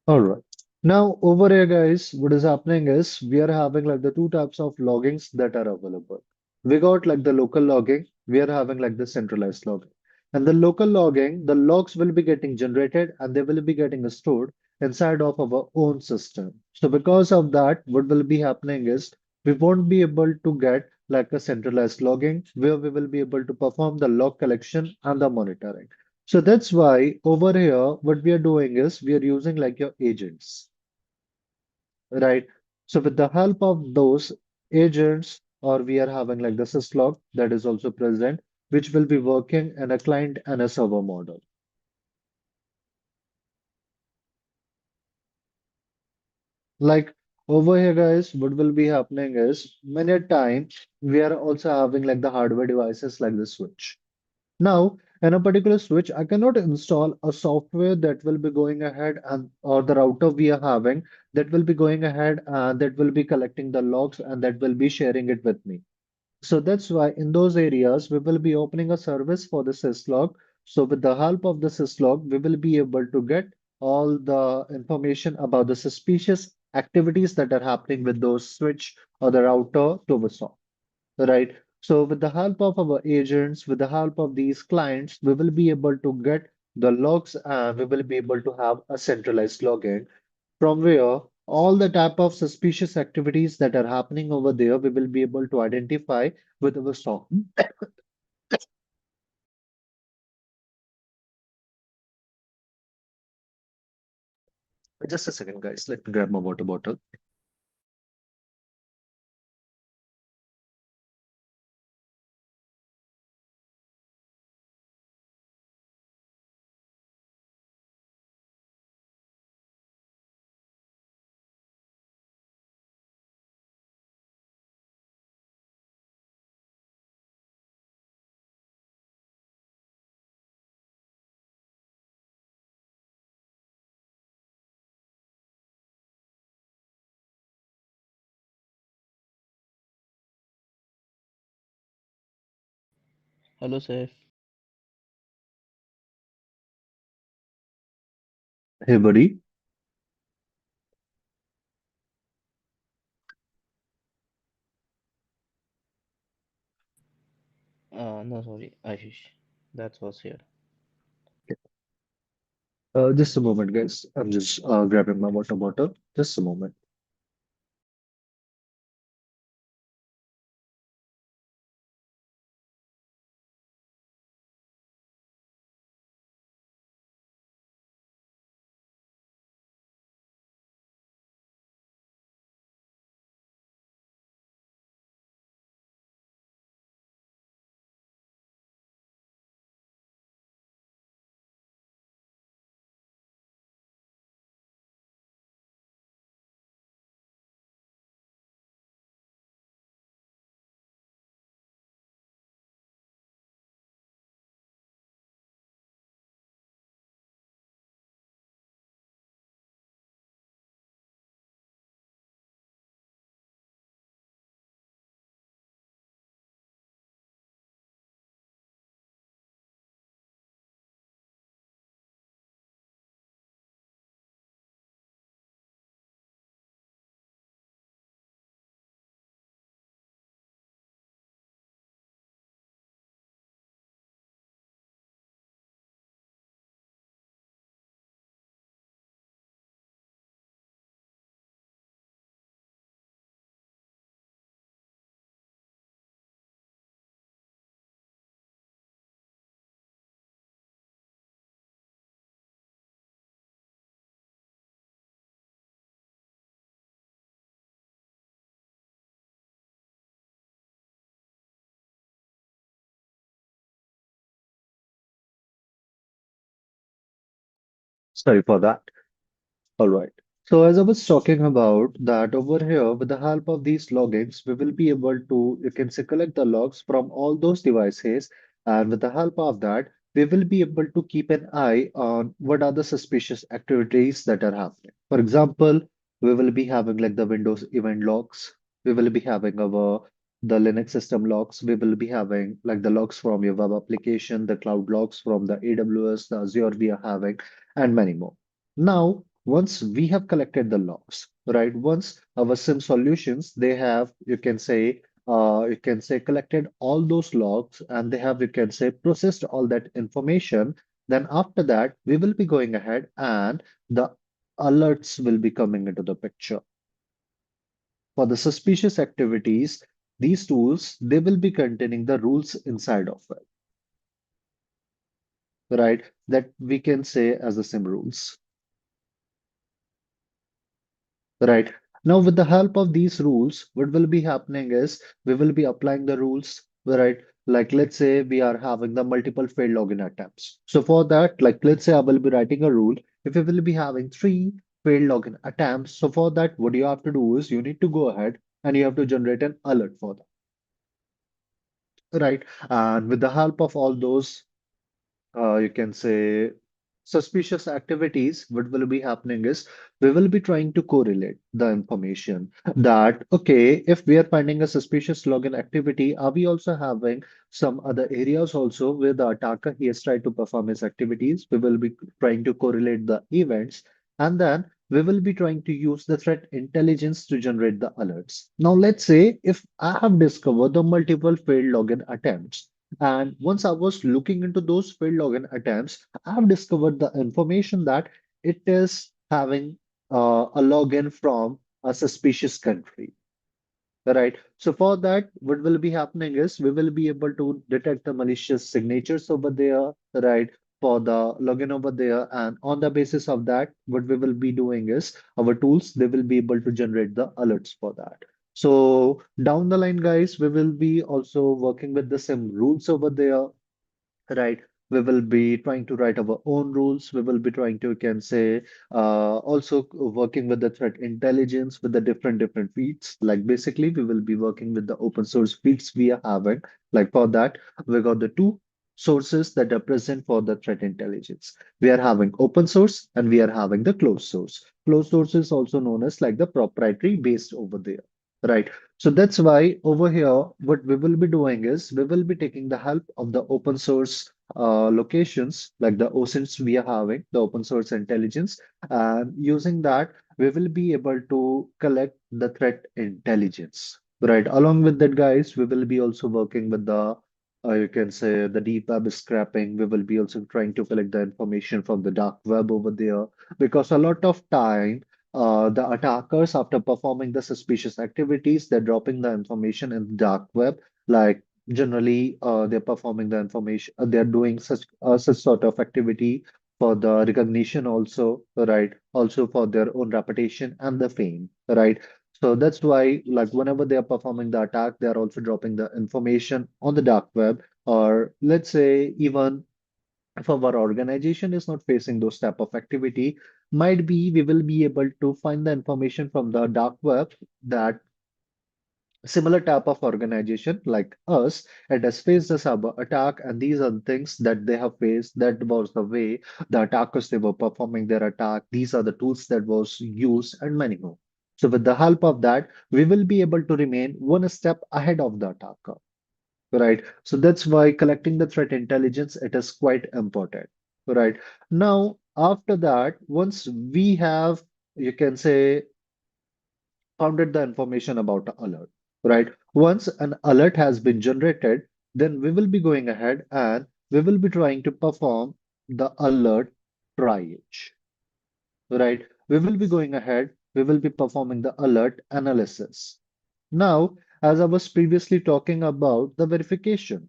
All right. Now, over here, guys, what is happening is we are having like the two types of loggings that are available. We got like the local logging, we are having like the centralized logging. And the local logging, the logs will be getting generated and they will be getting stored inside of our own system. So because of that, what will be happening is we won't be able to get like a centralized logging where we will be able to perform the log collection and the monitoring. So that's why over here, what we are doing is we are using like your agents, right? So with the help of those agents, or we are having like the syslog that is also present, which will be working in a client and a server model. Like over here, guys, what will be happening is many a time we are also having like the hardware devices like the switch. Now, in a particular switch, I cannot install a software that will be going ahead and or the router we are having that will be going ahead and that will be collecting the logs and that will be sharing it with me. So that's why in those areas we will be opening a service for the syslog. So with the help of the syslog, we will be able to get all the information about the suspicious activities that are happening with those switch or the router to the SOC, right? So with the help of our agents, with the help of these clients, we will be able to get the logs and we will be able to have a centralized login from where all the type of suspicious activities that are happening over there, we will be able to identify with our SOC. Just a second, guys. Let me grab my water bottle.
Hello, Saif.
Hey, buddy.
No, sorry, Ashish. That was here.
Just a moment, guys. I'm just grabbing my water bottle. Just a moment. Sorry for that. All right. So as I was talking about that over here, with the help of these logins, we will be able to, you can say, collect the logs from all those devices. And with the help of that, we will be able to keep an eye on what are the suspicious activities that are happening. For example, we will be having like the Windows event logs. We will be having the Linux system logs. We will be having like the logs from your web application, the cloud logs from the AWS, the Azure we are having, and many more. Now, once we have collected the logs, right? Once our SIM solutions, they have, you can say, collected all those logs and they have, you can say, processed all that information. Then after that, we will be going ahead and the alerts will be coming into the picture. For the suspicious activities, these tools, they will be containing the rules inside of it, right? That we can say as the SIM rules. Right. Now, with the help of these rules, what will be happening is we will be applying the rules, right? Like, let's say we are having the multiple failed login attempts. So, for that, like, let's say I will be writing a rule. If we will be having three failed login attempts, so for that, what you have to do is you need to go ahead and you have to generate an alert for that, right? And with the help of all those you can say suspicious activities, what will be happening is we will be trying to correlate the information that, okay, if we are finding a suspicious login activity, are we also having some other areas also where the attacker he has tried to perform his activities? We will be trying to correlate the events and then we will be trying to use the threat intelligence to generate the alerts. Now, let's say if I have discovered the multiple failed login attempts. And once I was looking into those failed login attempts, I have discovered the information that it is having a login from a suspicious country. Right. So for that, what will be happening is we will be able to detect the malicious signatures over there, right? For the login over there. And on the basis of that, what we will be doing is our tools, they will be able to generate the alerts for that. So down the line, guys, we will be also working with the same rules over there, right? We will be trying to write our own rules. We will be trying to, can say, also working with the threat intelligence with the different feeds. Like basically, we will be working with the open source feeds we are having. Like for that, we got the two sources that are present for the threat intelligence. We are having open source and we are having the closed source. Closed source is also known as like the proprietary based over there. Right. So that's why over here, what we will be doing is we will be taking the help of the open source locations like the OSINTs we are having, the open source intelligence, and using that, we will be able to collect the threat intelligence. Right. Along with that, guys, we will be also working with the you can say the deep web scraping. We will be also trying to collect the information from the dark web over there because a lot of time the attackers, after performing the suspicious activities, they're dropping the information in the dark web. Like generally, they're performing the information, they're doing such sort of activity for the recognition also, right? Also for their own reputation and the fame, right? So that's why, like, whenever they are performing the attack, they are also dropping the information on the dark web, or let's say even if our organization is not facing those type of activity, might be we will be able to find the information from the dark web that similar type of organization like us, it has faced a cyber attack, and these are the things that they have faced. That was the way the attackers they were performing their attack. These are the tools that was used, and many more. So with the help of that, we will be able to remain one step ahead of the attacker. Right. So that's why collecting the threat intelligence, it is quite important. Right. Now, after that, once we have, you can say, founded the information about the alert, right? Once an alert has been generated, then we will be going ahead and we will be trying to perform the alert triage, right? We will be going ahead, we will be performing the alert analysis. Now, as I was previously talking about the verification,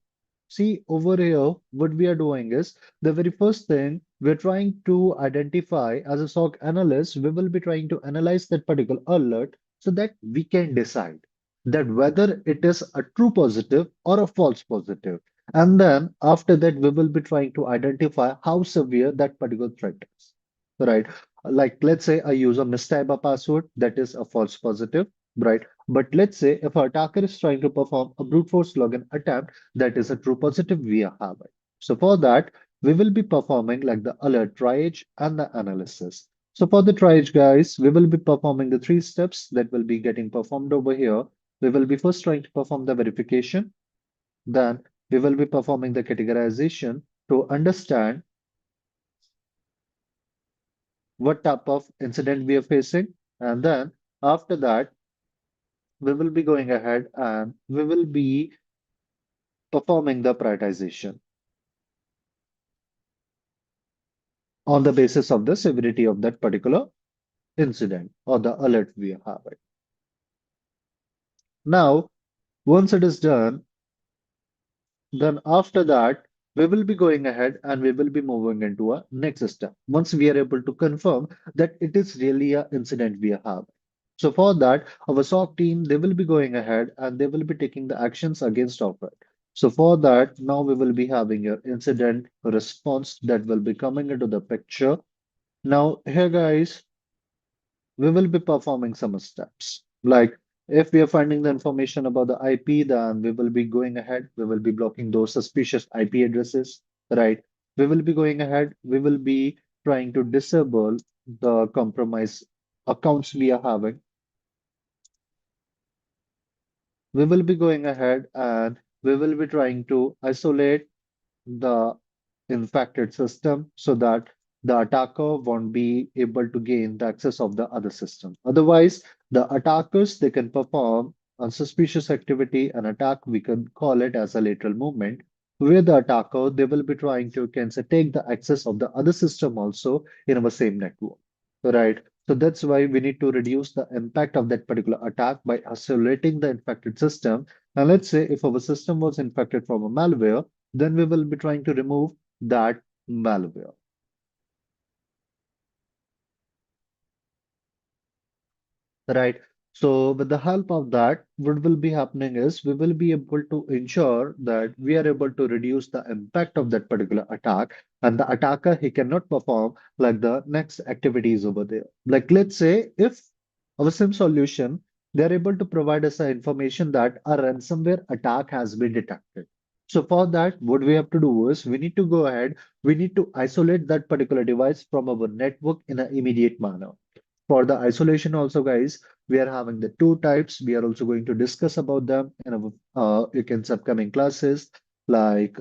see over here, what we are doing is the very first thing we're trying to identify as a SOC analyst, we will be trying to analyze that particular alert so that we can decide that whether it is a true positive or a false positive. And then after that, we will be trying to identify how severe that particular threat is. Right. Like let's say I use a mistype a password, that is a false positive, right? But let's say if our attacker is trying to perform a brute force login attempt, that is a true positive we are having. So for that, we will be performing like the alert triage and the analysis. So for the triage, guys, we will be performing the three steps that will be getting performed over here. We will be first trying to perform the verification, then we will be performing the categorization to understand what type of incident we are facing. And then after that, we will be going ahead and we will be performing the prioritization on the basis of the severity of that particular incident or the alert we are having. Now, once it is done, then after that, we will be going ahead and we will be moving into a next step. Once we are able to confirm that it is really an incident we have. So for that, our SOC team, they will be going ahead and they will be taking the actions against of it. So for that, now we will be having your incident response that will be coming into the picture. Now here guys, we will be performing some steps. Like if we are finding the information about the IP, then we will be going ahead, we will be blocking those suspicious IP addresses, right? We will be going ahead, we will be trying to disable the compromise accounts we are having. We will be going ahead and we will be trying to isolate the infected system so that the attacker won't be able to gain the access of the other system. Otherwise, the attackers they can perform unsuspicious activity and attack. We can call it as a lateral movement, where the attacker they will be trying to can say take the access of the other system also in our same network. Right. So that's why we need to reduce the impact of that particular attack by isolating the infected system. And let's say if our system was infected from a malware, then we will be trying to remove that malware. Right. So with the help of that, what will be happening is we will be able to ensure that we are able to reduce the impact of that particular attack, and the attacker he cannot perform like the next activities over there. Like let's say if our SIM solution, they're able to provide us the information that a ransomware attack has been detected. So for that, what we have to do is we need to go ahead, we need to isolate that particular device from our network in an immediate manner. For the isolation also, guys, we are having the two types. We are also going to discuss about them in our you can say upcoming classes. like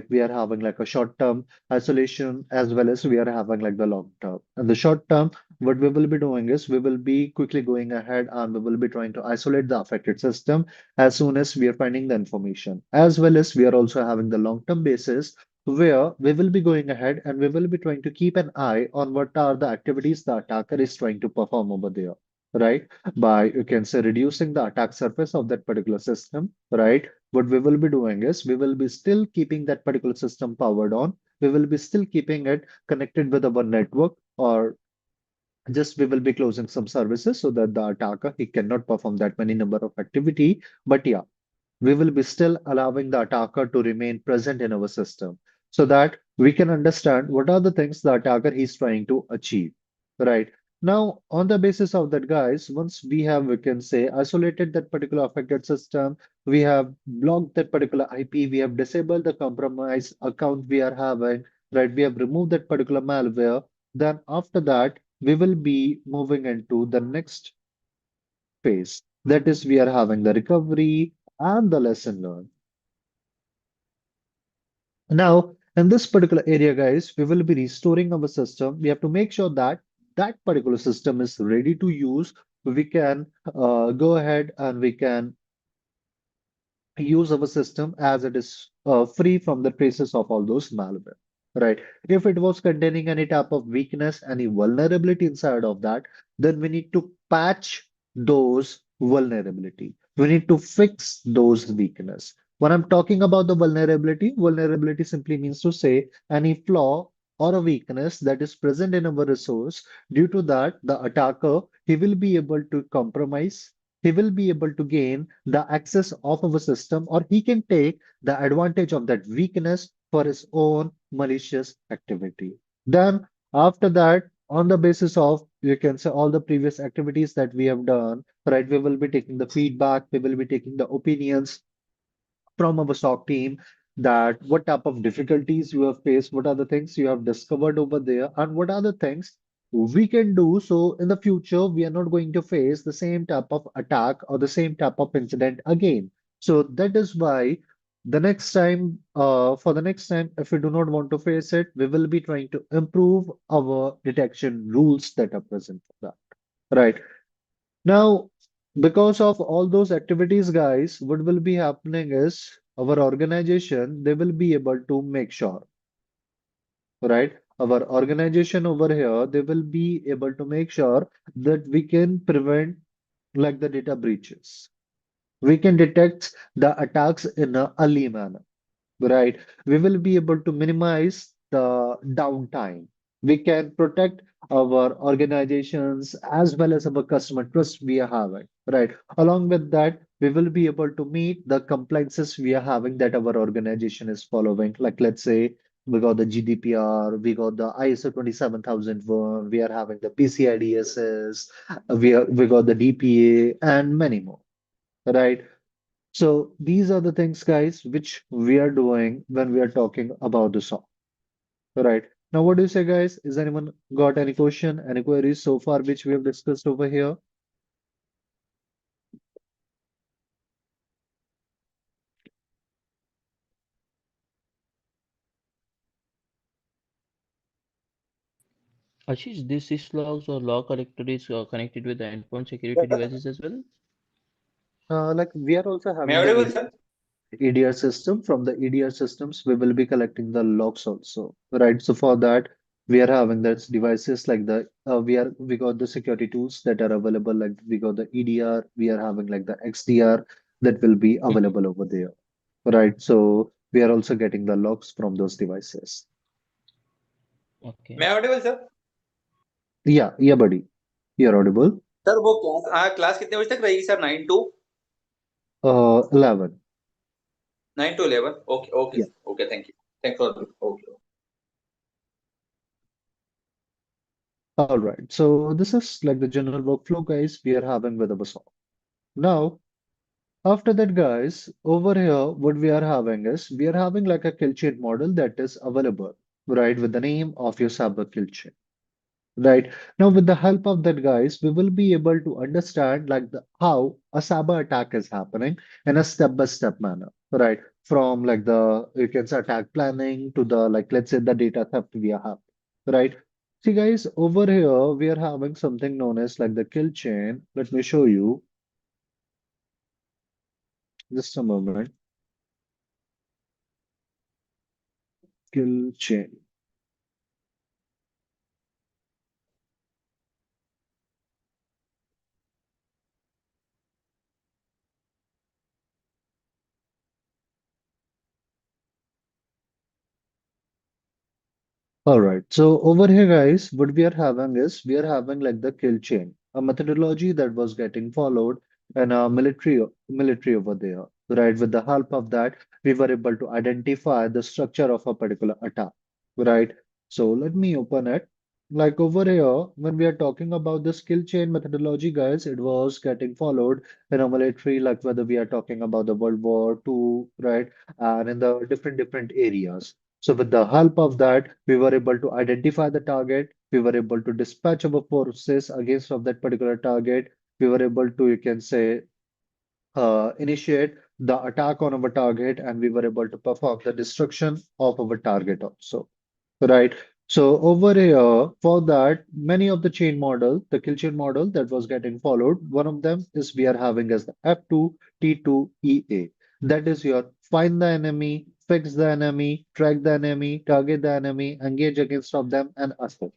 we are having like a short-term isolation as well as we are having like the long term. And the short term, what we will be doing is we will be quickly going ahead and we will be trying to isolate the affected system as soon as we are finding the information. As well as we are also having the long-term basis where we will be going ahead and we will be trying to keep an eye on what are the activities the attacker is trying to perform over there, right? By you can say reducing the attack surface of that particular system, right? What we will be doing is we will be still keeping that particular system powered on. We will be still keeping it connected with our network, or just we will be closing some services so that the attacker he cannot perform that many number of activity. But yeah, we will be still allowing the attacker to remain present in our system so that we can understand what are the things the attacker is trying to achieve. Right. Now, on the basis of that, guys, once we have, we can say, isolated that particular affected system, we have blocked that particular IP, we have disabled the compromised account we are having, right? We have removed that particular malware. Then after that, we will be moving into the next phase. That is, we are having the recovery and the lesson learned. Now, in this particular area, guys, we will be restoring our system. We have to make sure that that particular system is ready to use. We can go ahead and we can use our system as it is free from the traces of all those malware, right? If it was containing any type of weakness, any vulnerability inside of that, then we need to patch those vulnerability. We need to fix those weakness. When I'm talking about the vulnerability, vulnerability simply means to say any flaw or a weakness that is present in our resource. Due to that, the attacker, he will be able to compromise, he will be able to gain the access of our system, or he can take the advantage of that weakness for his own malicious activity. Then, after that, on the basis of you can say all the previous activities that we have done, right? We will be taking the feedback, we will be taking the opinions from our SOC team that what type of difficulties you have faced, what are the things you have discovered over there, and what are the things we can do so in the future we are not going to face the same type of attack or the same type of incident again. So that is why the next time, for the next time, if we do not want to face it, we will be trying to improve our detection rules that are present for that. Right. Now, because of all those activities, guys, what will be happening is our organization, they will be able to make sure, right? Our organization over here, they will be able to make sure that we can prevent like the data breaches. We can detect the attacks in an early manner. Right. We will be able to minimize the downtime. We can protect our organizations as well as our customer trust we are having. Right. Along with that, we will be able to meet the compliances we are having that our organization is following. Like, let's say, we got the GDPR, we got the ISO 27001, we are having the PCI DSS, we got the DPA, and many more. Right. So these are the things, guys, which we are doing when we are talking about the song. Right. Now, what do you say, guys? Is anyone got any question, any queries so far which we have discussed over here?
Ashish, this syslogs or log collector is connected with the endpoint security devices as well?
Like we are also
May I
having the
audible, sir?
EDR system. From the EDR systems, we will be collecting the logs also, right? So for that, we are having that devices like the we got the security tools that are available. Like we got the EDR, we are having like the XDR that will be
Mhm.
available over there, right? So we are also getting the logs from those devices.
May
Okay.
I audible, sir?
Yeah, yeah, buddy, you're audible.
Sir वो class class कितने बजे तक रहेगी sir 9 to
11.
9 to 11. Okay, okay,
Yeah.
sir. Okay, thank you. Thanks for okay.
All right. So this is like the general workflow, guys, we are having with our song. Now, after that, guys, over here, what we are having is we are having like a kill chain model that is available, right, with the name of your cyber kill chain. Right. Now, with the help of that, guys, we will be able to understand like how a cyber attack is happening in a step-by-step manner. Right. from like the you can say attack planning to the like let's say the data theft we have, right? See guys, over here we are having something known as like the kill chain. Let me show you just a moment. Kill chain. All right. So over here, guys, what we are having is we are having like the kill chain, a methodology that was getting followed in a military over there. Right. With the help of that, we were able to identify the structure of a particular attack. Right. So let me open it. Like over here, when we are talking about the skill chain methodology, guys, it was getting followed in a military, like whether we are talking about the World War II, right, and in the different areas. So with the help of that, we were able to identify the target. We were able to dispatch our forces against of that particular target. We were able to, you can say, initiate the attack on our target, and we were able to perform the destruction of our target also. Right. So over here, for that, many of the chain model, the kill chain model that was getting followed, one of them is we are having as the F2 T2 EA. That is your find the enemy, fix the enemy, track the enemy, target the enemy, engage against of them, and assess.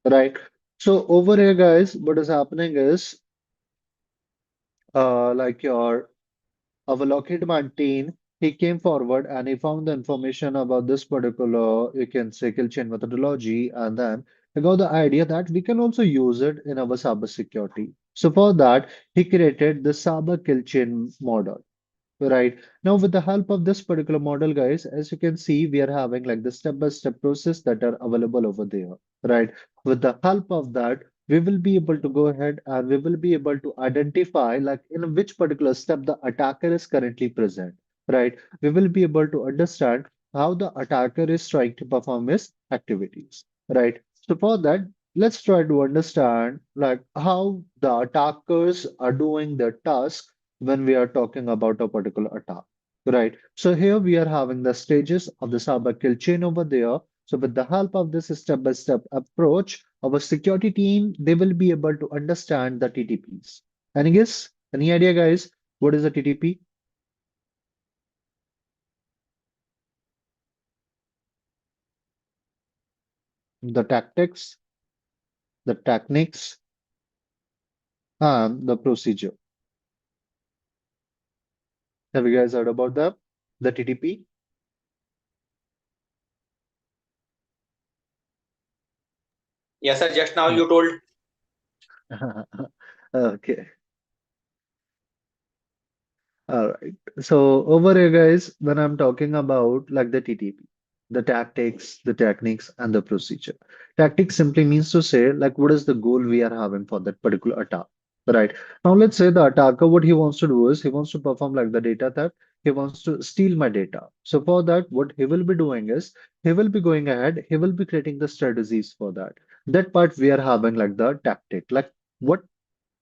Right. So over here, guys, what is happening is like your our Lockheed Martin, he came forward and he found the information about this particular, you can say, kill chain methodology, and then he got the idea that we can also use it in our cybersecurity. So for that, he created the cyber kill chain model. Right. Now, with the help of this particular model, guys, as you can see, we are having like the step-by-step process that are available over there. Right. With the help of that, we will be able to go ahead and we will be able to identify like in which particular step the attacker is currently present. Right. We will be able to understand how the attacker is trying to perform his activities. Right. So for that, let's try to understand like how the attackers are doing their task when we are talking about a particular attack, right? So here we are having the stages of the cyber kill chain over there. So with the help of this step-by-step approach, our security team, they will be able to understand the TTPs. Any guess? Any idea, guys? What is a TTP? The tactics, the techniques, and the procedure. Have you guys heard about that? The TTP?
Yes, sir. Just now
Uh,
you told.
Okay. All right. So over here, guys, when I'm talking about like the TTP, the tactics, the techniques, and the procedure. Tactics simply means to say like what is the goal we are having for that particular attack. Right. Now let's say the attacker, what he wants to do is he wants to perform like the data theft. He wants to steal my data. So for that, what he will be doing is he will be going ahead, he will be creating the strategies for that. That part we are having like the tactic, like what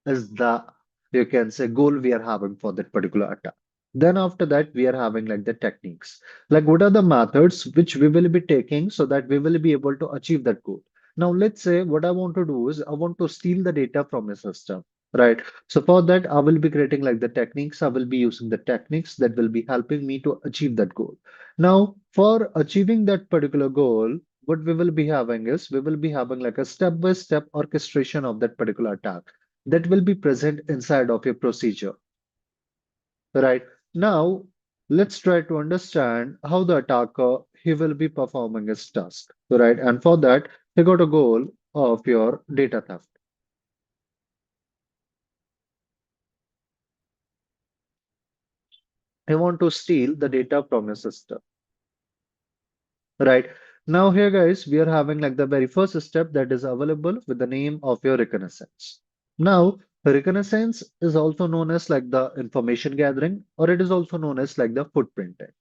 is the you can say goal we are having for that particular attack. Then after that we are having like the techniques, like what are the methods which we will be taking so that we will be able to achieve that goal. Now let's say what I want to do is I want to steal the data from a system, right? So for that I will be creating like the techniques, I will be using the techniques that will be helping me to achieve that goal. Now for achieving that particular goal, what we will be having is we will be having like a step-by-step orchestration of that particular attack that will be present inside of your procedure, right? Now, let's try to understand how the attacker he will be performing his task, right? And for that, he got a goal of your data theft. He want to steal the data from your system. Right. Now here guys, we are having like the very first step that is available with the name of your reconnaissance. Now, reconnaissance is also known as like the information gathering, or it is also known as like the footprinting.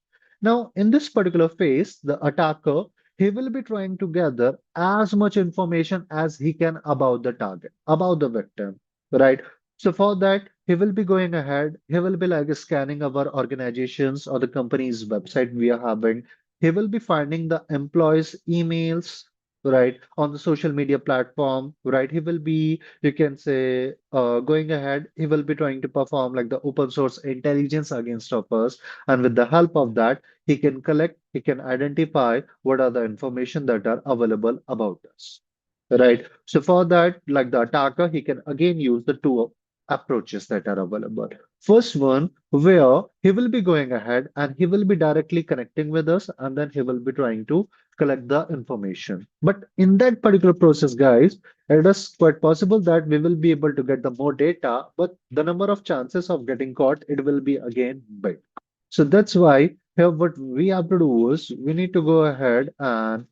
Now, in this particular phase, the attacker, he will be trying to gather as much information as he can about the target, about the victim, right? So for that, he will be going ahead. He will be like scanning our organizations or the company's website we are having. He will be finding the employees' emails, right, on the social media platform, right? He will be, you can say, going ahead. He will be trying to perform like the open source intelligence against of us, and with the help of that, he can collect, he can identify what are the information that are available about us. Right. So for that, like the attacker, he can again use the two approaches that are available. First one, where he will be going ahead and he will be directly connecting with us, and then he will be trying to collect the information. But in that particular process, guys, it is quite possible that we will be able to get the more data, but the number of chances of getting caught, it will be again big. So that's why here what we have to do is we need to go ahead and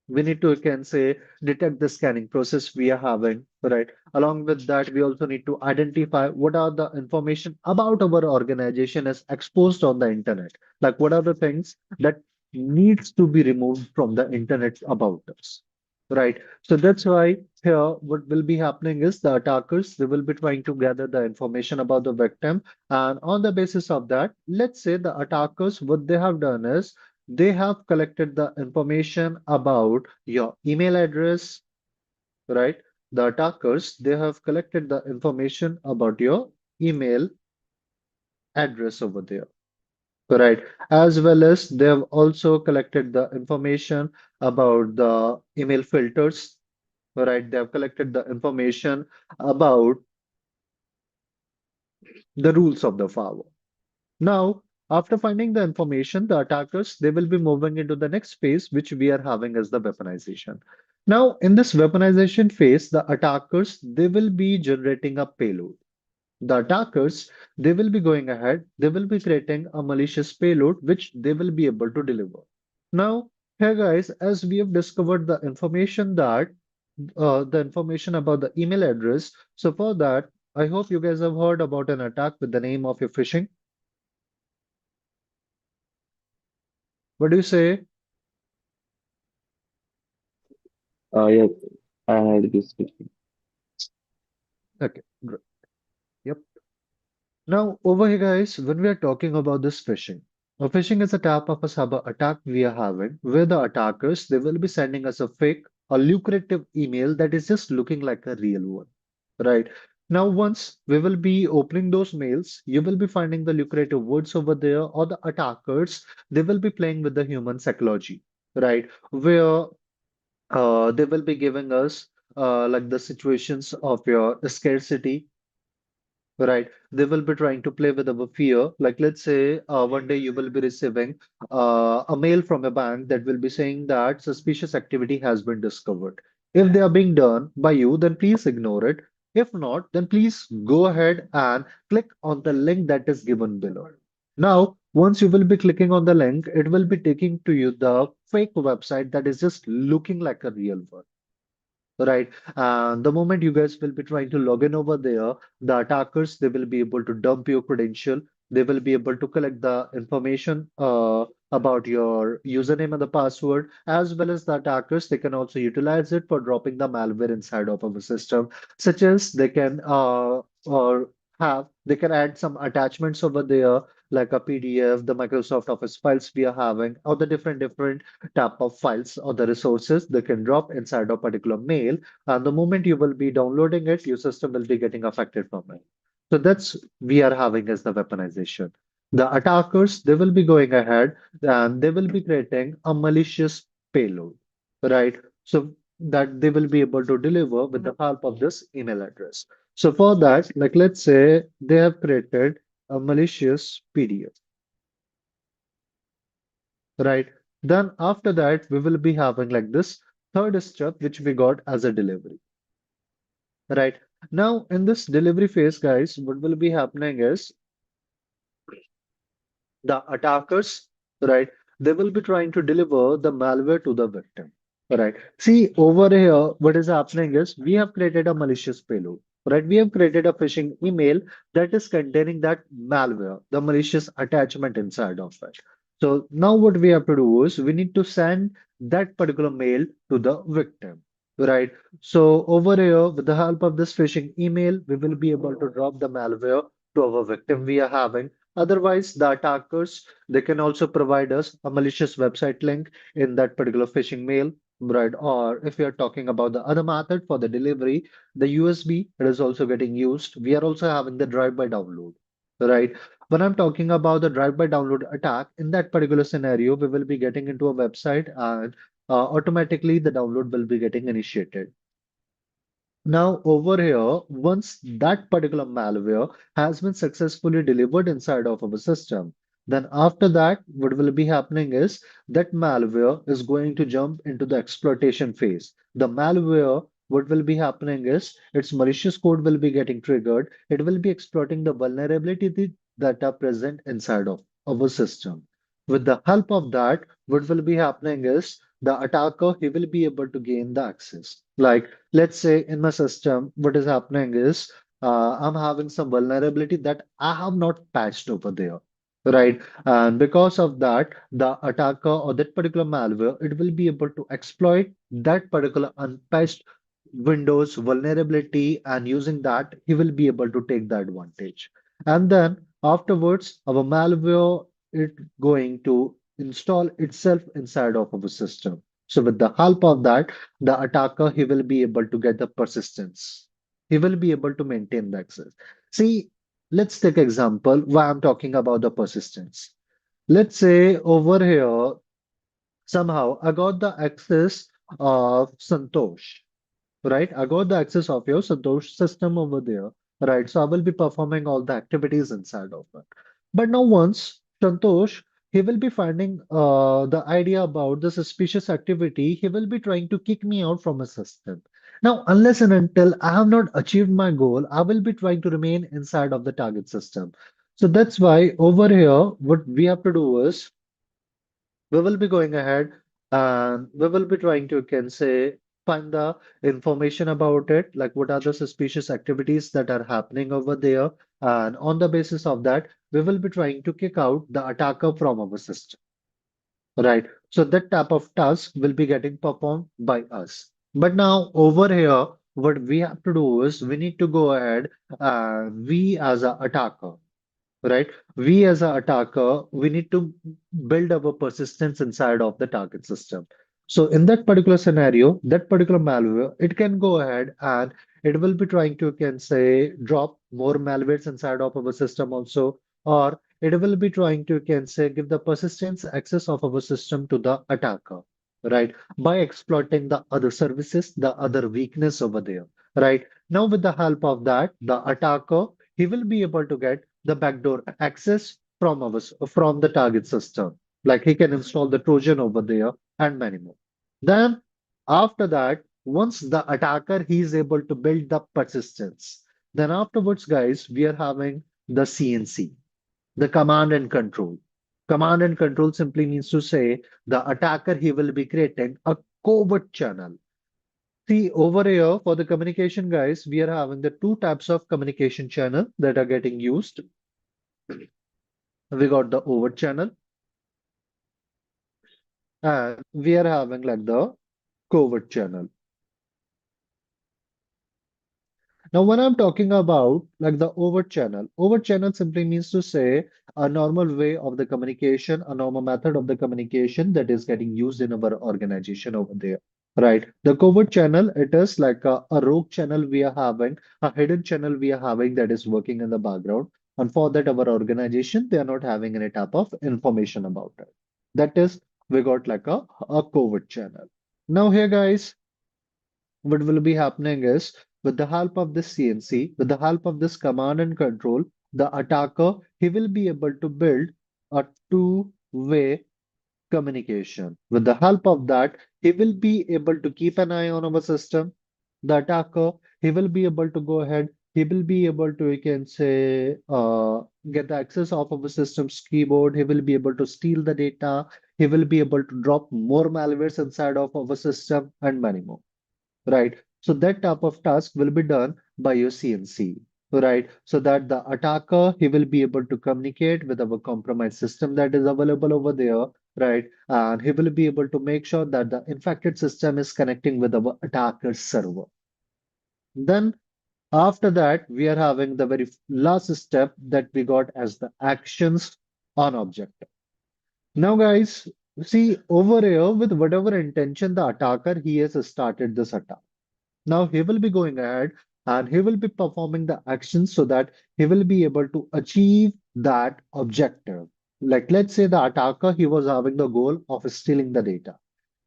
we need to, you can say, detect the scanning process we are having, right? Along with that, we also need to identify what are the information about our organization is exposed on the internet. Like what are the things that needs to be removed from the internet about us, right? So that's why here what will be happening is the attackers, they will be trying to gather the information about the victim. And on the basis of that, let's say the attackers, what they have done is they have collected the information about your email address, right? The attackers, they have collected the information about your email address over there, right? As well as they have also collected the information about the email filters, right? They have collected the information about the rules of the firewall. Now, after finding the information, the attackers, they will be moving into the next phase, which we are having as the weaponization. Now, in this weaponization phase, the attackers, they will be generating a payload. The attackers, they will be going ahead, they will be creating a malicious payload, which they will be able to deliver. Now, here guys, as we have discovered the information about the email address. So for that, I hope you guys have heard about an attack with the name of your phishing. What do you say?
Yes, I had this question.
Okay, great. Yep. Now, over here, guys, when we are talking about this phishing, phishing is a type of a cyber attack we are having, where the attackers they will be sending us a fake, a lucrative email that is just looking like a real one, right? Now, once we will be opening those mails, you will be finding the lucrative words over there, or the attackers they will be playing with the human psychology, right? Where they will be giving us like the situations of your scarcity. Right. They will be trying to play with our fear. Like, let's say one day you will be receiving a mail from a bank that will be saying that suspicious activity has been discovered. If they are being done by you, then please ignore it. If not, then please go ahead and click on the link that is given below. Now, once you will be clicking on the link, it will be taking to you the fake website that is just looking like a real one. Right. And the moment you guys will be trying to log in over there, the attackers, they will be able to dump your credential. They will be able to collect the information about your username and the password, as well as the attackers, they can also utilize it for dropping the malware inside of our system, such as they can or they can add some attachments over there, like a PDF, the Microsoft Office files we are having, or the different type of files or the resources they can drop inside a particular mail. And the moment you will be downloading it, your system will be getting affected from it. So that's we are having as the weaponization. The attackers, they will be going ahead and they will be creating a malicious payload, right? So that they will be able to deliver with the help of this email address. So for that, like let's say they have created a malicious PDF, right? Then after that, we will be having like this third step, which we got as a delivery, right? Now, in this delivery phase, guys, what will be happening is the attackers, right? They will be trying to deliver the malware to the victim, right? See, over here, what is happening is we have created a malicious payload, right? We have created a phishing email that is containing that malware, the malicious attachment inside of it. So now what we have to do is we need to send that particular mail to the victim. Right. So over here, with the help of this phishing email, we will be able to drop the malware to our victim we are having. Otherwise, the attackers, they can also provide us a malicious website link in that particular phishing mail, right? Or if we are talking about the other method for the delivery, the USB, it is also getting used. We are also having the drive-by download, right? When I'm talking about the drive-by download attack, in that particular scenario, we will be getting into a website and automatically the download will be getting initiated. Now, over here, once that particular malware has been successfully delivered inside of our system, then after that, what will be happening is that malware is going to jump into the exploitation phase. The malware, what will be happening is its malicious code will be getting triggered. It will be exploiting the vulnerability that are present inside of our system. With the help of that, what will be happening is the attacker, he will be able to gain the access. Like, let's say in my system, what is happening is I'm having some vulnerability that I have not patched over there, right? And because of that, the attacker or that particular malware, it will be able to exploit that particular unpatched Windows vulnerability, and using that, he will be able to take the advantage. And then afterwards, our malware is going to install itself inside of our system. So with the help of that, the attacker, he will be able to get the persistence. He will be able to maintain the access. See, let's take example why I'm talking about the persistence. Let's say over here, somehow I got the access of Santosh, right? I got the access of your Santosh system over there, right? So I will be performing all the activities inside of it. But now once Santosh, he will be finding the idea about the suspicious activity, he will be trying to kick me out from a system. Now, unless and until I have not achieved my goal, I will be trying to remain inside of the target system. So that's why over here, what we have to do is we will be going ahead and we will be trying to, can say, find the information about it, like what are the suspicious activities that are happening over there. And on the basis of that, we will be trying to kick out the attacker from our system, right? So that type of task will be getting performed by us. But now over here, what we have to do is we need to go ahead and we as a attacker, right? We as an attacker, we need to build our persistence inside of the target system. So in that particular scenario, that particular malware, it can go ahead and it will be trying to, can say, drop more malwares inside of our system also, or it will be trying to, can say, give the persistence access of our system to the attacker, right? By exploiting the other services, the other weakness over there, right? Now with the help of that, the attacker, he will be able to get the backdoor access from the target system. Like he can install the Trojan over there and many more. Then after that, once the attacker he is able to build the persistence, then afterwards, guys, we are having the CNC, the command and control. Command and control simply means to say the attacker he will be creating a covert channel. See, over here for the communication, guys, we are having the two types of communication channel that are getting used. We got the overt channel and we are having like the covert channel. Now, when I'm talking about like the overt channel simply means to say a normal way of the communication, a normal method of the communication that is getting used in our organization over there. Right. The covert channel, it is like a rogue channel we are having, a hidden channel we are having that is working in the background. And for that, our organization, they are not having any type of information about it. That is, we got like a covert channel. Now here, guys, what will be happening is with the help of this CNC, with the help of this command and control, the attacker, he will be able to build a two-way communication. With the help of that, he will be able to keep an eye on our system. The attacker, he will be able to go ahead, he will be able to, you can say, get the access of our system's keyboard. He will be able to steal the data. He will be able to drop more malwares inside of our system and many more, right? So that type of task will be done by your CNC, right? So that the attacker, he will be able to communicate with our compromised system that is available over there, right? And he will be able to make sure that the infected system is connecting with our attacker's server. Then after that, we are having the very last step that we got as the actions on object. Now, guys, see over here with whatever intention the attacker he has started this attack. Now he will be going ahead and he will be performing the actions so that he will be able to achieve that objective. Like let's say the attacker, he was having the goal of stealing the data.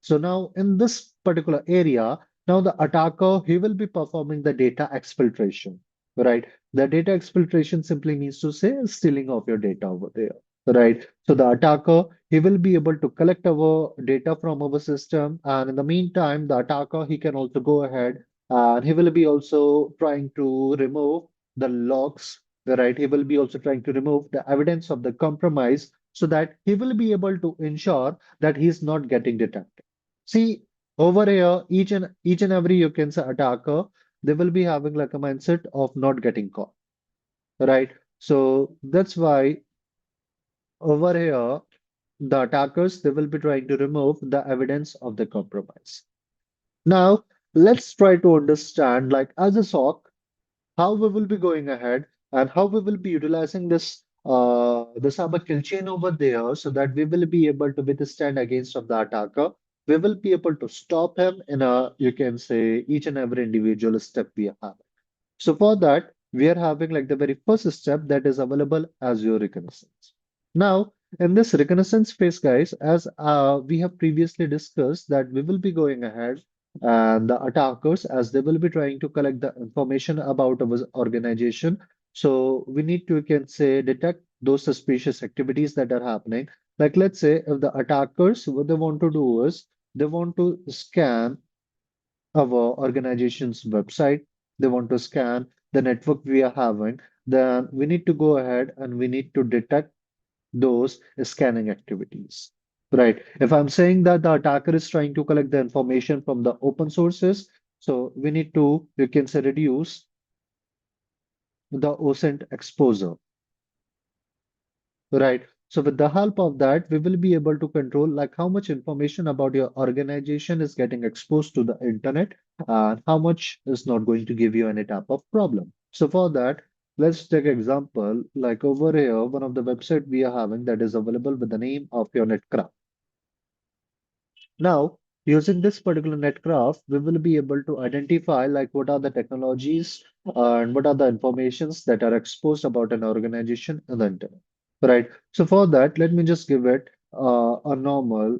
So now in this particular area, now the attacker, he will be performing the data exfiltration, right? The data exfiltration simply means to say stealing of your data over there, right? So the attacker, he will be able to collect our data from our system. And in the meantime, the attacker, he can also go ahead and he will be also trying to remove the logs, right? He will be also trying to remove the evidence of the compromise so that he will be able to ensure that he's not getting detected. See, over here, each and every you can say attacker, they will be having like a mindset of not getting caught, right? So that's why over here, the attackers they will be trying to remove the evidence of the compromise. Now, let's try to understand, like as a SOC, how we will be going ahead and how we will be utilizing this cyber kill chain over there so that we will be able to withstand against of the attacker. We will be able to stop him in a, you can say, each and every individual step we have. So for that, we are having like the very first step that is available as your reconnaissance. Now, in this reconnaissance phase, guys, as we have previously discussed, that we will be going ahead and the attackers, as they will be trying to collect the information about our organization. So we need to, you can say, detect those suspicious activities that are happening. Like, let's say, if the attackers, what they want to do is they want to scan our organization's website, they want to scan the network we are having, then we need to go ahead and we need to detect those scanning activities. Right. If I'm saying that the attacker is trying to collect the information from the open sources, so we need to, you can say, reduce the OSINT exposure. Right. So with the help of that, we will be able to control like how much information about your organization is getting exposed to the internet and how much is not going to give you any type of problem. So for that, let's take example like over here, one of the website we are having that is available with the name of your netcraft. Now, using this particular netcraft, we will be able to identify like what are the technologies and what are the informations that are exposed about an organization in the internet. Right. So for that, let me just give it a normal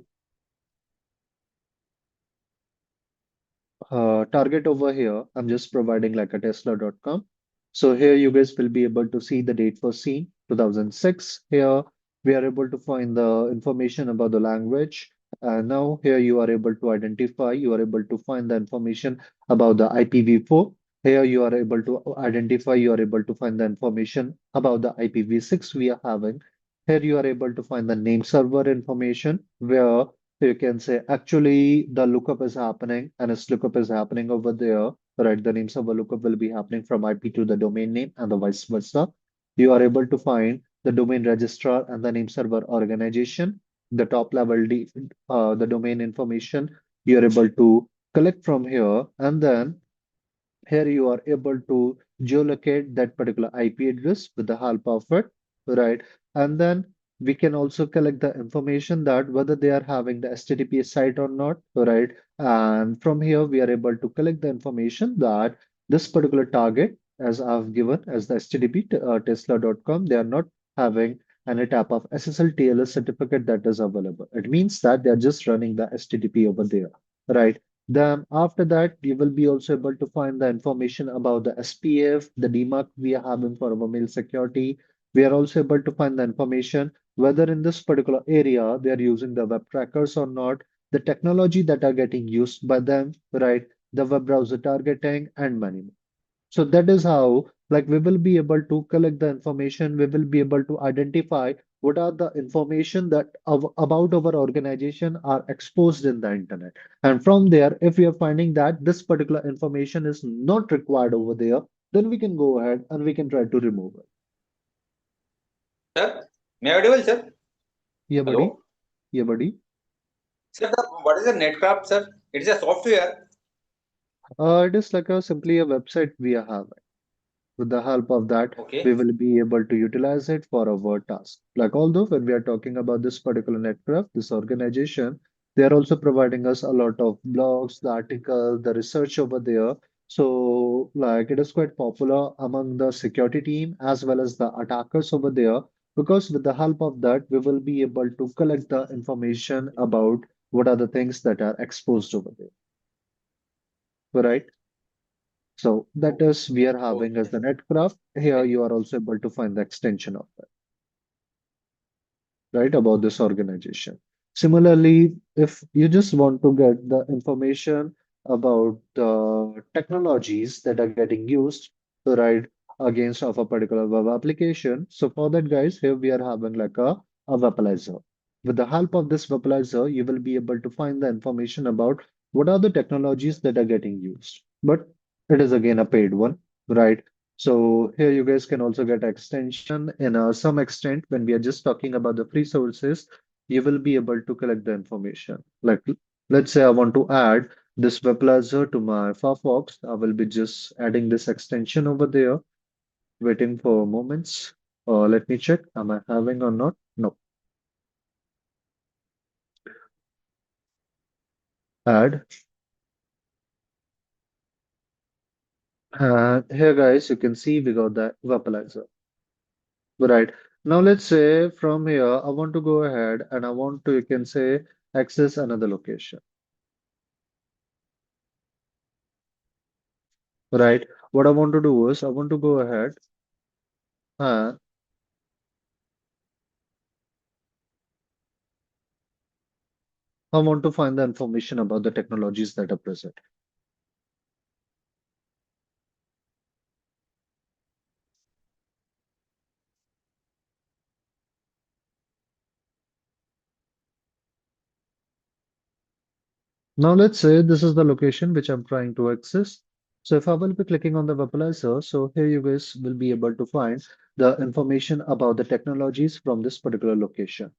target over here. I'm just providing like a Tesla.com. So here you guys will be able to see the date was seen 2006. Here we are able to find the information about the language. And now here you are able to identify, you are able to find the information about the IPv4. Here you are able to identify, you are able to find the information about the IPv6 we are having. Here you are able to find the name server information where you can say actually the lookup is happening and its lookup is happening over there, right? The name server lookup will be happening from IP to the domain name and the vice versa. You are able to find the domain registrar and the name server organization, the top level, the domain information you are able to collect from here. And then here you are able to geolocate that particular IP address with the help of it, right? And then we can also collect the information that whether they are having the HTTP site or not, right? And from here, we are able to collect the information that this particular target, as I've given as the HTTP Tesla.com, they are not having any type of SSL TLS certificate that is available. It means that they are just running the HTTP over there, right? Then after that, you will be also able to find the information about the SPF, the DMARC we are having for our mail security. We are also able to find the information whether in this particular area they are using the web trackers or not, the technology that are getting used by them, right? The web browser targeting and many more. So that is how, like, we will be able to collect the information. We will be able to identify what are the information that about our organization are exposed in the internet. And from there, if we are finding that this particular information is not required over there, then we can go ahead and we can try to remove it.
Sir, may I audible, sir?
Yeah, buddy.
Hello?
Yeah, buddy.
Sir, what is the Netcraft, sir? It is a software.
It is like a simply a website we have. With the help of that, we
Okay.
will be able to utilize it for our task. Like although when we are talking about this particular netcraft, this organization, they are also providing us a lot of blogs, the article, the research over there. So like it is quite popular among the security team as well as the attackers over there, because with the help of that, we will be able to collect the information about what are the things that are exposed over there, right? So that is we are having as
Okay.
the netcraft. Here you are also able to find the extension of it, right, about this organization. Similarly, if you just want to get the information about the technologies that are getting used to write against of a particular web application, so for that, guys, here we are having like a webalizer. With the help of this webalizer, you will be able to find the information about what are the technologies that are getting used. But it is again a paid one, right? So here you guys can also get extension in some extent when we are just talking about the free sources, you will be able to collect the information. Like let's say I want to add this weblazer to my Firefox, I will be just adding this extension over there, waiting for moments. Let me check, am I having or not? No. Add. And here guys, you can see we got the weblazer. Right. Now let's say from here, I want to go ahead and I want to, you can say, access another location. Right. What I want to do is I want to go ahead and I want to find the information about the technologies that are present. Now let's say this is the location which I'm trying to access. So if I will be clicking on the visualizer, so here you guys will be able to find the information about the technologies from this particular location.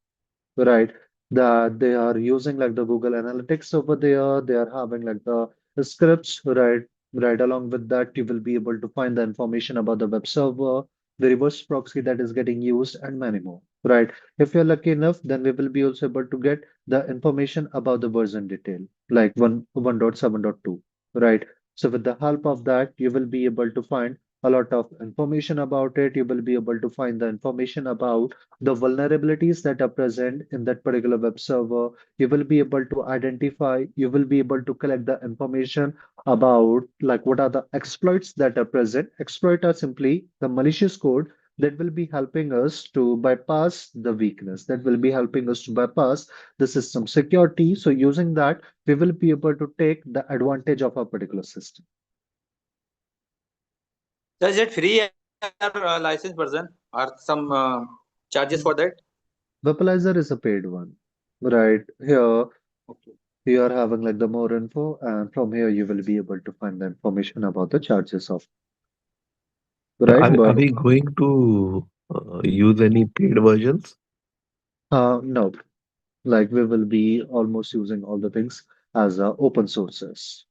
Right, that they are using like the Google Analytics over there. They are having like the scripts, right? Right, along with that, you will be able to find the information about the web server, the reverse proxy that is getting used, and many more. Right. If you're lucky enough, then we will be also able to get the information about the version detail, like 1.7.2. Right. So with the help of that, you will be able to find a lot of information about it. You will be able to find the information about the vulnerabilities that are present in that particular web server. You will be able to identify, you will be able to collect the information about like what are the exploits that are present. Exploit are simply the malicious code that will be helping us to bypass the weakness, that will be helping us to bypass the system security. So using that, we will be able to take the advantage of a particular system.
Sir, is it free or license version or some charges for that?
Vaporizer is a paid one. Right here,
Okay.
you are having like the more info, and from here you will be able to find the information about the charges of, right?
Are
But
we going to use any paid versions?
no, like we will be almost using all the things as open sources.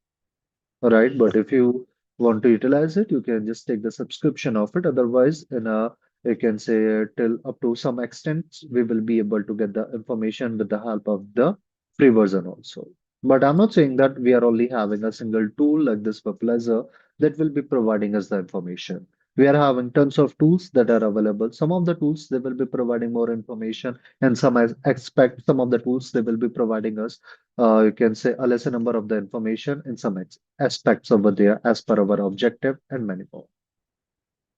Right, but if you want to utilize it, you can just take the subscription of it. Otherwise, in a you can say till up to some extent, we will be able to get the information with the help of the free version also. But I'm not saying that we are only having a single tool like this Perplezer that will be providing us the information. We are having tons of tools that are available. Some of the tools they will be providing more information, and some expect some of the tools they will be providing us you can say a lesser number of the information in some aspects over there as per our objective and many more.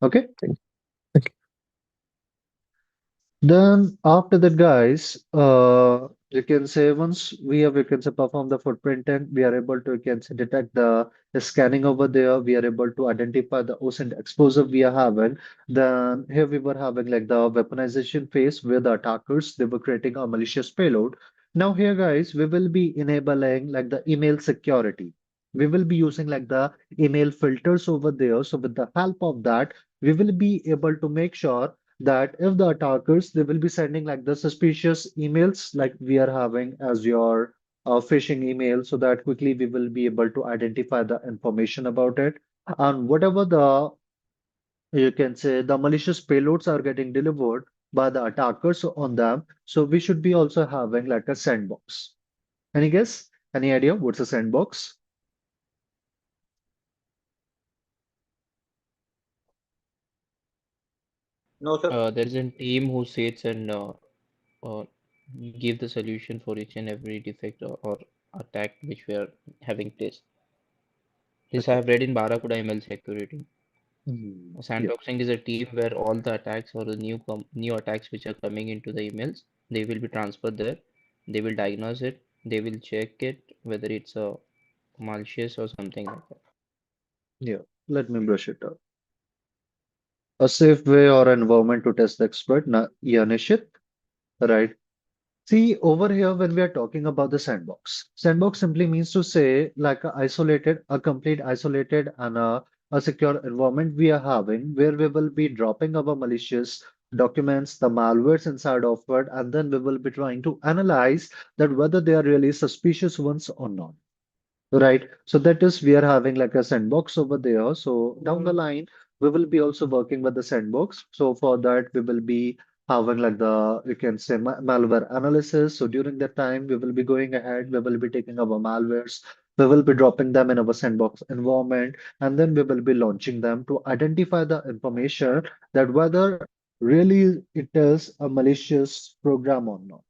Okay.
Thank thank
Then after that, guys, you can say once we have, you can say perform the footprinting, we are able to, you can say detect the scanning over there. We are able to identify the OSINT exposure we are having. Then here we were having like the weaponization phase where the attackers, they were creating a malicious payload. Now here, guys, we will be enabling like the email security. We will be using like the email filters over there. So with the help of that, we will be able to make sure that if the attackers, they will be sending like the suspicious emails like we are having as your phishing email, so that quickly we will be able to identify the information about it. And whatever the, you can say, the malicious payloads are getting delivered by the attackers on them. So we should be also having like a sandbox. Any guess? Any idea what's a sandbox?
No, sir.
There is a team who sits and uh, give the solution for each and every defect or attack which we are having test. This I
Okay.
have read in Barracuda ML Security.
Yeah.
Sandboxing is a team where all the attacks or the new attacks which are coming into the emails, they will be transferred there. They will diagnose it. They will check it whether it's a malicious or something like that.
Yeah. Let me brush it up. A safe way or environment to test the expert. Yeah, Nishit, right? See, over here, when we are talking about the sandbox, sandbox simply means to say like a isolated, a complete isolated and a secure environment we are having where we will be dropping our malicious documents, the malwares inside of it, and then we will be trying to analyze that whether they are really suspicious ones or not. Right. So that is we are having like a sandbox over there. So down the line, we will be also working with the sandbox. So for that, we will be having like the, you can say, malware analysis. So during that time, we will be going ahead, we will be taking our malwares, we will be dropping them in our sandbox environment, and then we will be launching them to identify the information that whether really it is a malicious program or not.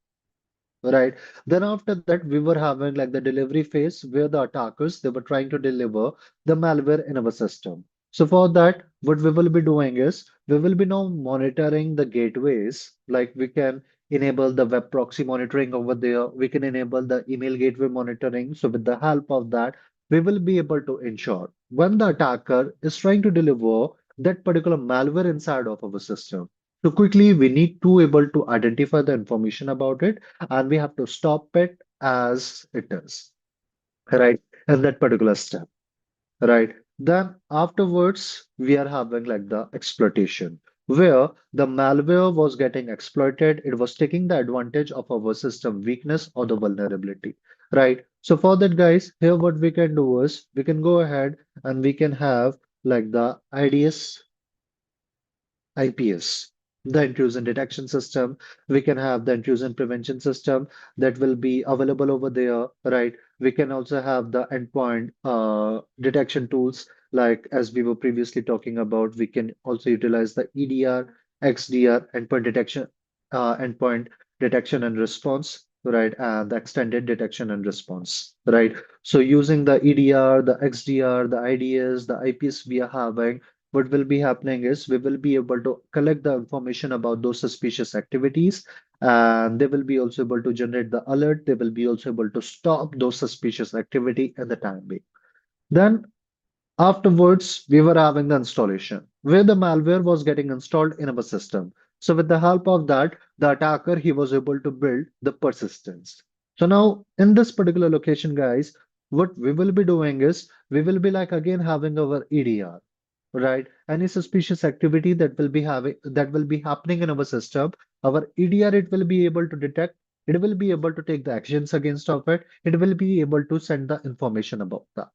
Right. Then after that, we were having like the delivery phase where the attackers they were trying to deliver the malware in our system. So for that, what we will be doing is we will be now monitoring the gateways. Like we can enable the web proxy monitoring over there. We can enable the email gateway monitoring. So with the help of that, we will be able to ensure when the attacker is trying to deliver that particular malware inside of our system. So quickly, we need to able to identify the information about it and we have to stop it as it is, right? In that particular step, right? Then afterwards, we are having like the exploitation, where the malware was getting exploited. It was taking the advantage of our system weakness or the vulnerability, right? So for that, guys, here what we can do is we can go ahead and we can have like the IDS IPS, the intrusion detection system. We can have the intrusion prevention system that will be available over there, right? We can also have the endpoint detection tools, like as we were previously talking about. We can also utilize the EDR, XDR, endpoint detection and response, right? And the extended detection and response, right? So using the EDR, the XDR, the IDS, the IPS we are having, what will be happening is we will be able to collect the information about those suspicious activities, and they will be also able to generate the alert. They will be also able to stop those suspicious activity at the time being. Then afterwards, we were having the installation where the malware was getting installed in our system. So with the help of that, the attacker, he was able to build the persistence. So now in this particular location, guys, what we will be doing is we will be like again having our EDR, right? Any suspicious activity that will be happening in our system, our EDR, it will be able to detect, it will be able to take the actions against of it, it will be able to send the information about that.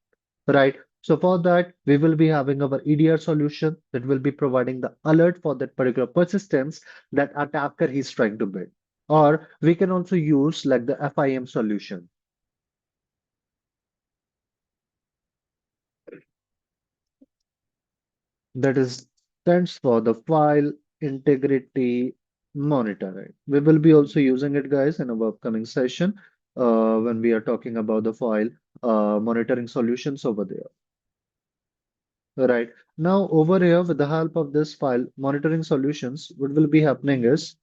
Right. So for that, we will be having our EDR solution that will be providing the alert for that particular persistence that attacker is trying to build. Or we can also use like the FIM solution. That is stands for the file integrity monitoring. We will be also using it, guys, in our upcoming session when we are talking about the file monitoring solutions over there. Right. Now over here, with the help of this file monitoring solutions, what will be happening is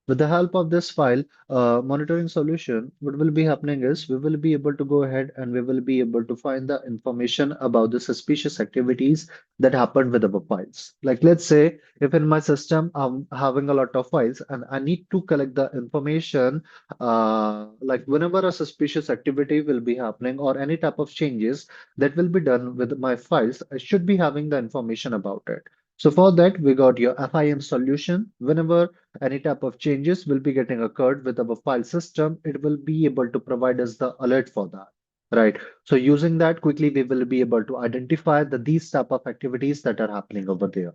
With the help of this file monitoring solution, what will be happening is we will be able to go ahead and we will be able to find the information about the suspicious activities that happened with our files. Like let's say if in my system I'm having a lot of files and I need to collect the information, like whenever a suspicious activity will be happening or any type of changes that will be done with my files, I should be having the information about it. So for that, we got your FIM solution. Whenever any type of changes will be getting occurred with our file system, it will be able to provide us the alert for that, right? So using that quickly, we will be able to identify these type of activities that are happening over there.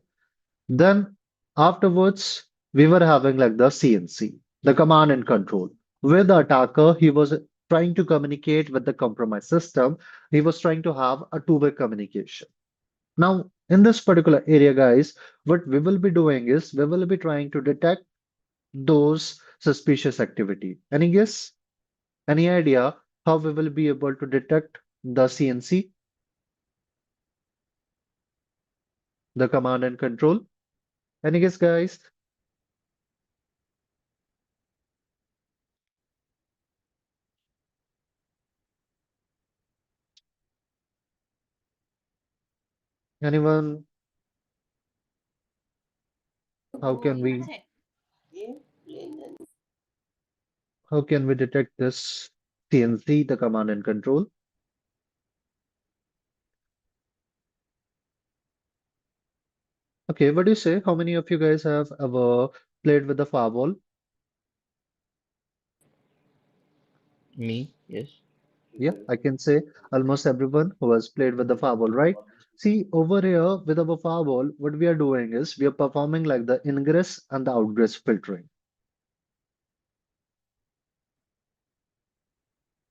Then afterwards, we were having like the CNC, the command and control, where the attacker, he was trying to communicate with the compromised system. He was trying to have a two-way communication. Now, in this particular area, guys, what we will be doing is we will be trying to detect those suspicious activity. Any guess? Any idea how we will be able to detect the CNC, the command and control? Any guess, guys? Anyone? How can we how can we detect this CNC, the command and control? Okay, what do you say? How many of you guys have ever played with the firewall?
Me, yes.
Yeah, I can say almost everyone who has played with the firewall, right? See, over here with our firewall, what we are doing is we are performing like the ingress and the outgress filtering.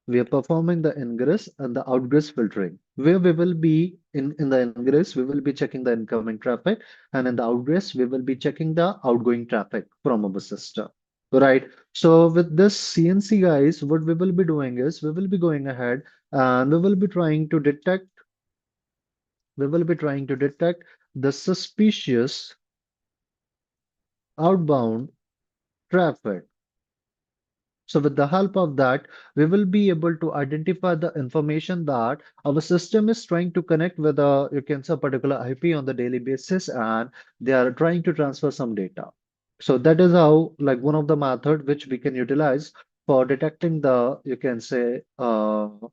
We are performing the ingress and the outgress filtering, where we will be in the ingress, we will be checking the incoming traffic, and in the outgress, we will be checking the outgoing traffic from our system. Right. So with this CNC guys, what we will be doing is we will be going ahead and we will be trying to detect the suspicious outbound traffic. So with the help of that, we will be able to identify the information that our system is trying to connect with a, you can say, a particular IP on the daily basis, and they are trying to transfer some data. So that is how, like one of the method which we can utilize for detecting the, you can say, the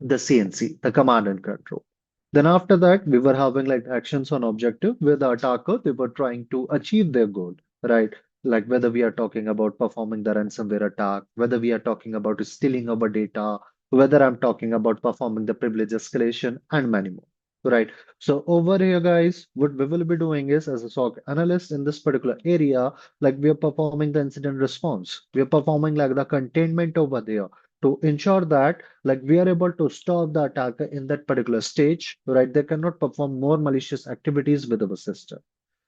CNC, the command and control. Then after that, we were having like actions on objective where the attacker, they were trying to achieve their goal, right? Like whether we are talking about performing the ransomware attack, whether we are talking about stealing our data, whether I'm talking about performing the privilege escalation and many more, right? So over here, guys, what we will be doing is as a SOC analyst in this particular area, like we are performing the incident response. We are performing like the containment over there to ensure that like we are able to stop the attacker in that particular stage, right? They cannot perform more malicious activities with our system.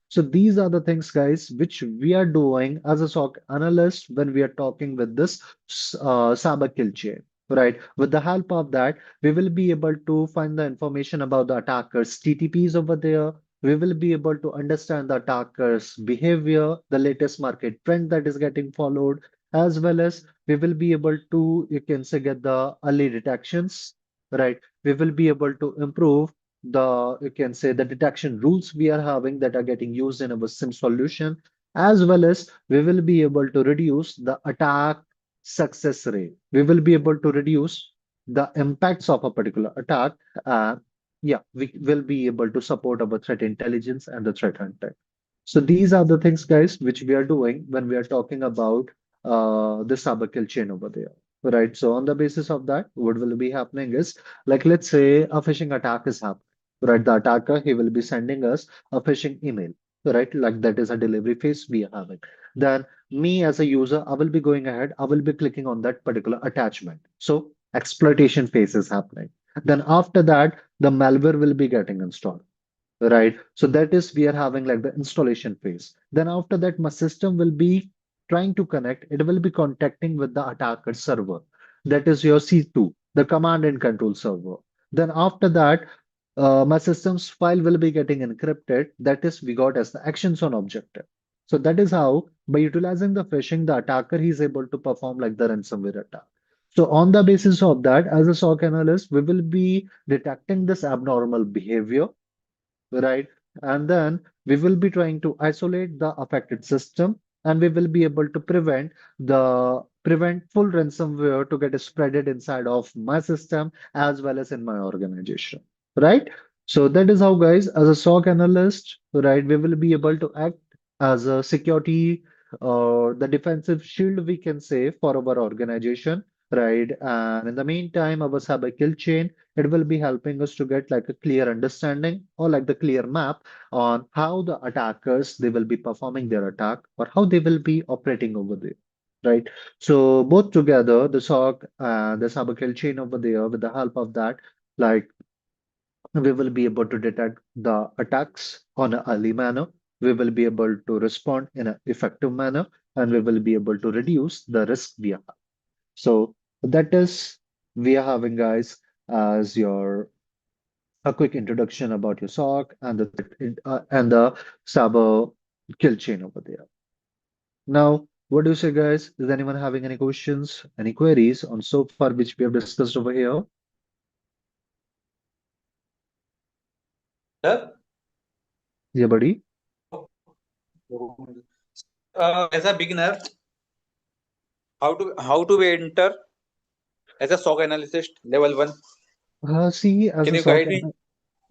So these are the things, guys, which we are doing as a SOC analyst when we are talking with this cyber kill chain, right? With the help of that, we will be able to find the information about the attacker's TTPs over there. We will be able to understand the attacker's behavior, the latest market trend that is getting followed, as well as we will be able to, you can say, get the early detections, right? We will be able to improve the, you can say, the detection rules we are having that are getting used in our SIM solution, as well as we will be able to reduce the attack success rate. We will be able to reduce the impacts of a particular attack. Uh, yeah, we will be able to support our threat intelligence and the threat hunting. So these are the things, guys, which we are doing when we are talking about the cyber kill chain over there. Right. So on the basis of that, what will be happening is like let's say a phishing attack is happening. Right. The attacker, he will be sending us a phishing email. Right. Like that is a delivery phase we are having. Then me as a user, I will be going ahead, I will be clicking on that particular attachment. So exploitation phase is happening. Then after that, the malware will be getting installed. Right. So that is we are having like the installation phase. Then after that, my system will be trying to connect. It will be contacting with the attacker server. That is your C2, the command and control server. Then after that, my system's file will be getting encrypted. That is we got as the actions on objective. So that is how, by utilizing the phishing, the attacker is able to perform like the ransomware attack. So on the basis of that, as a SOC analyst, we will be detecting this abnormal behavior, right? And then we will be trying to isolate the affected system, and we will be able to prevent full ransomware to get spreaded inside of my system as well as in my organization, right? So that is how, guys, as a SOC analyst, right, we will be able to act as a security or the defensive shield, we can say, for our organization, right? And in the meantime, our cyber kill chain, it will be helping us to get like a clear understanding or like the clear map on how the attackers they will be performing their attack or how they will be operating over there, right? So both together, the SOC and the cyber kill chain over there, with the help of that, like we will be able to detect the attacks on an early manner. We will be able to respond in an effective manner, and we will be able to reduce the risk we have. So that is we are having, guys, as your a quick introduction about your SOC and the and the cyber kill chain over there. Now, what do you say, guys? Is anyone having any questions, any queries on so far which we have discussed over here?
Sir,
Yeah, buddy.
as a beginner, how to we enter as a SOC analyst level one?
See, as
Can
a
you guide
SOC,
me?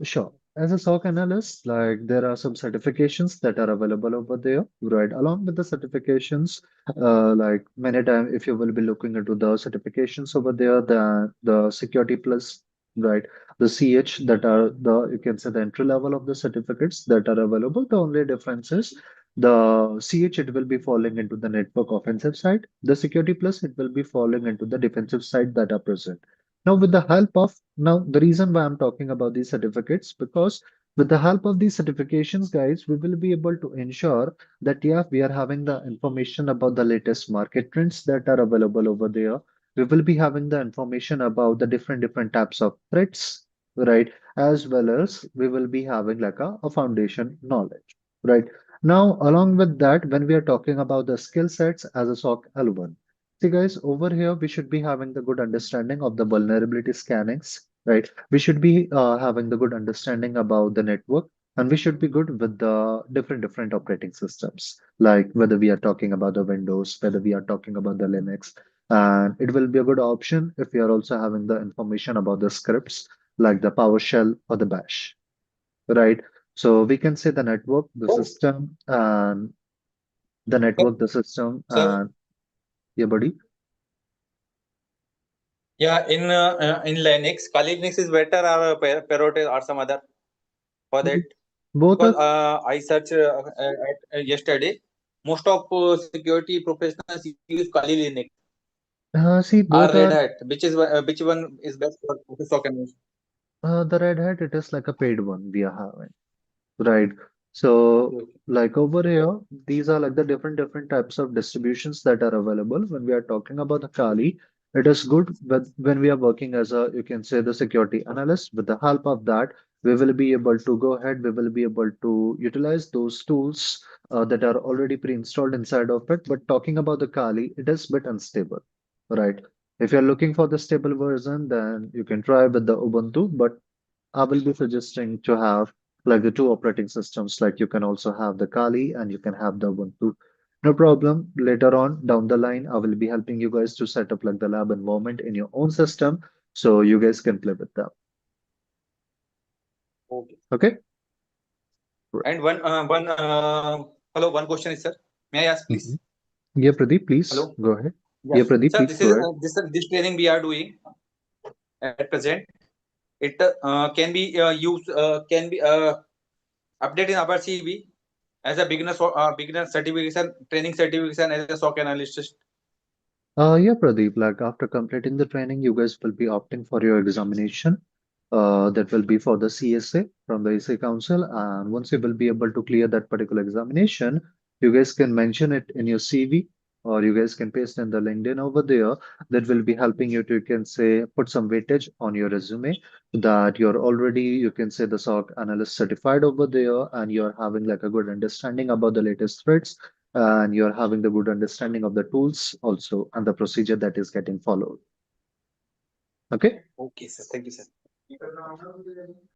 sure. As a SOC analyst, like there are some certifications that are available over there, right? Along with the certifications, like many times, if you will be looking into the certifications over there, the Security Plus, right? The CH that are the you can say the entry level of the certificates that are available. The only difference is the CH it will be falling into the network offensive side. The Security Plus it will be falling into the defensive side that are present. Now, with the help of now, the reason why I'm talking about these certificates, because with the help of these certifications, guys, we will be able to ensure that, yeah, we are having the information about the latest market trends that are available over there. We will be having the information about the different types of threats, right? As well as we will be having like a foundation knowledge, right? Now, along with that, when we are talking about the skill sets as a SOC L1, see, guys, over here we should be having the good understanding of the vulnerability scannings, right? We should be having the good understanding about the network, and we should be good with the different operating systems, like whether we are talking about the Windows, whether we are talking about the Linux. And it will be a good option if we are also having the information about the scripts, like the PowerShell or the Bash, right? So we can say the network, the
Oh,
system, and the
sir,
network, the system,
sir.
and yeah, buddy.
Yeah, in Linux, Kali Linux is better or Parrot or some other for that?
Both
Because
are
I searched yesterday, most of security professionals use Kali Linux
see
or
both
Red
are
Hat. Which one is best for SOC analyst?
the Red Hat, it is like a paid one we are having. Right. So,
Okay,
like over here, these are like the different types of distributions that are available. When we are talking about the Kali, it is good when we are working as a, you can say, the security analyst. With the help of that, we will be able to go ahead, we will be able to utilize those tools that are already pre-installed inside of it. But talking about the Kali, it is bit unstable, right? If you're looking for the stable version, then you can try with the Ubuntu, but I will be suggesting to have like the two operating systems. Like you can also have the Kali and you can have the Ubuntu. No problem. Later on down the line, I will be helping you guys to set up like the lab environment in your own system so you guys can play with them.
okay.
Okay? Right.
And hello, one question is, sir. May I ask, please?
Mhm. Yeah, Pradeep, please
Hello.
go ahead. Yeah,
Yes,
Pradeep,
sir.
please go ahead.
This training we are doing at present. It can be used can be updated in our CV as a beginner certification, training certification as a SOC analyst.
Yeah, Pradeep, like after completing the training, you guys will be opting for your examination. That will be for the CSA from the ESA Council. And once you will be able to clear that particular examination, you guys can mention it in your CV. or you guys can paste in the LinkedIn over there. That will be helping you to, you can say, put some weightage on your resume that you're already, you can say, the SOC analyst certified over there, and you're having like a good understanding about the latest threats, and you're having the good understanding of the tools also and the procedure that is getting followed. Okay.
Okay, sir. Thank you, sir.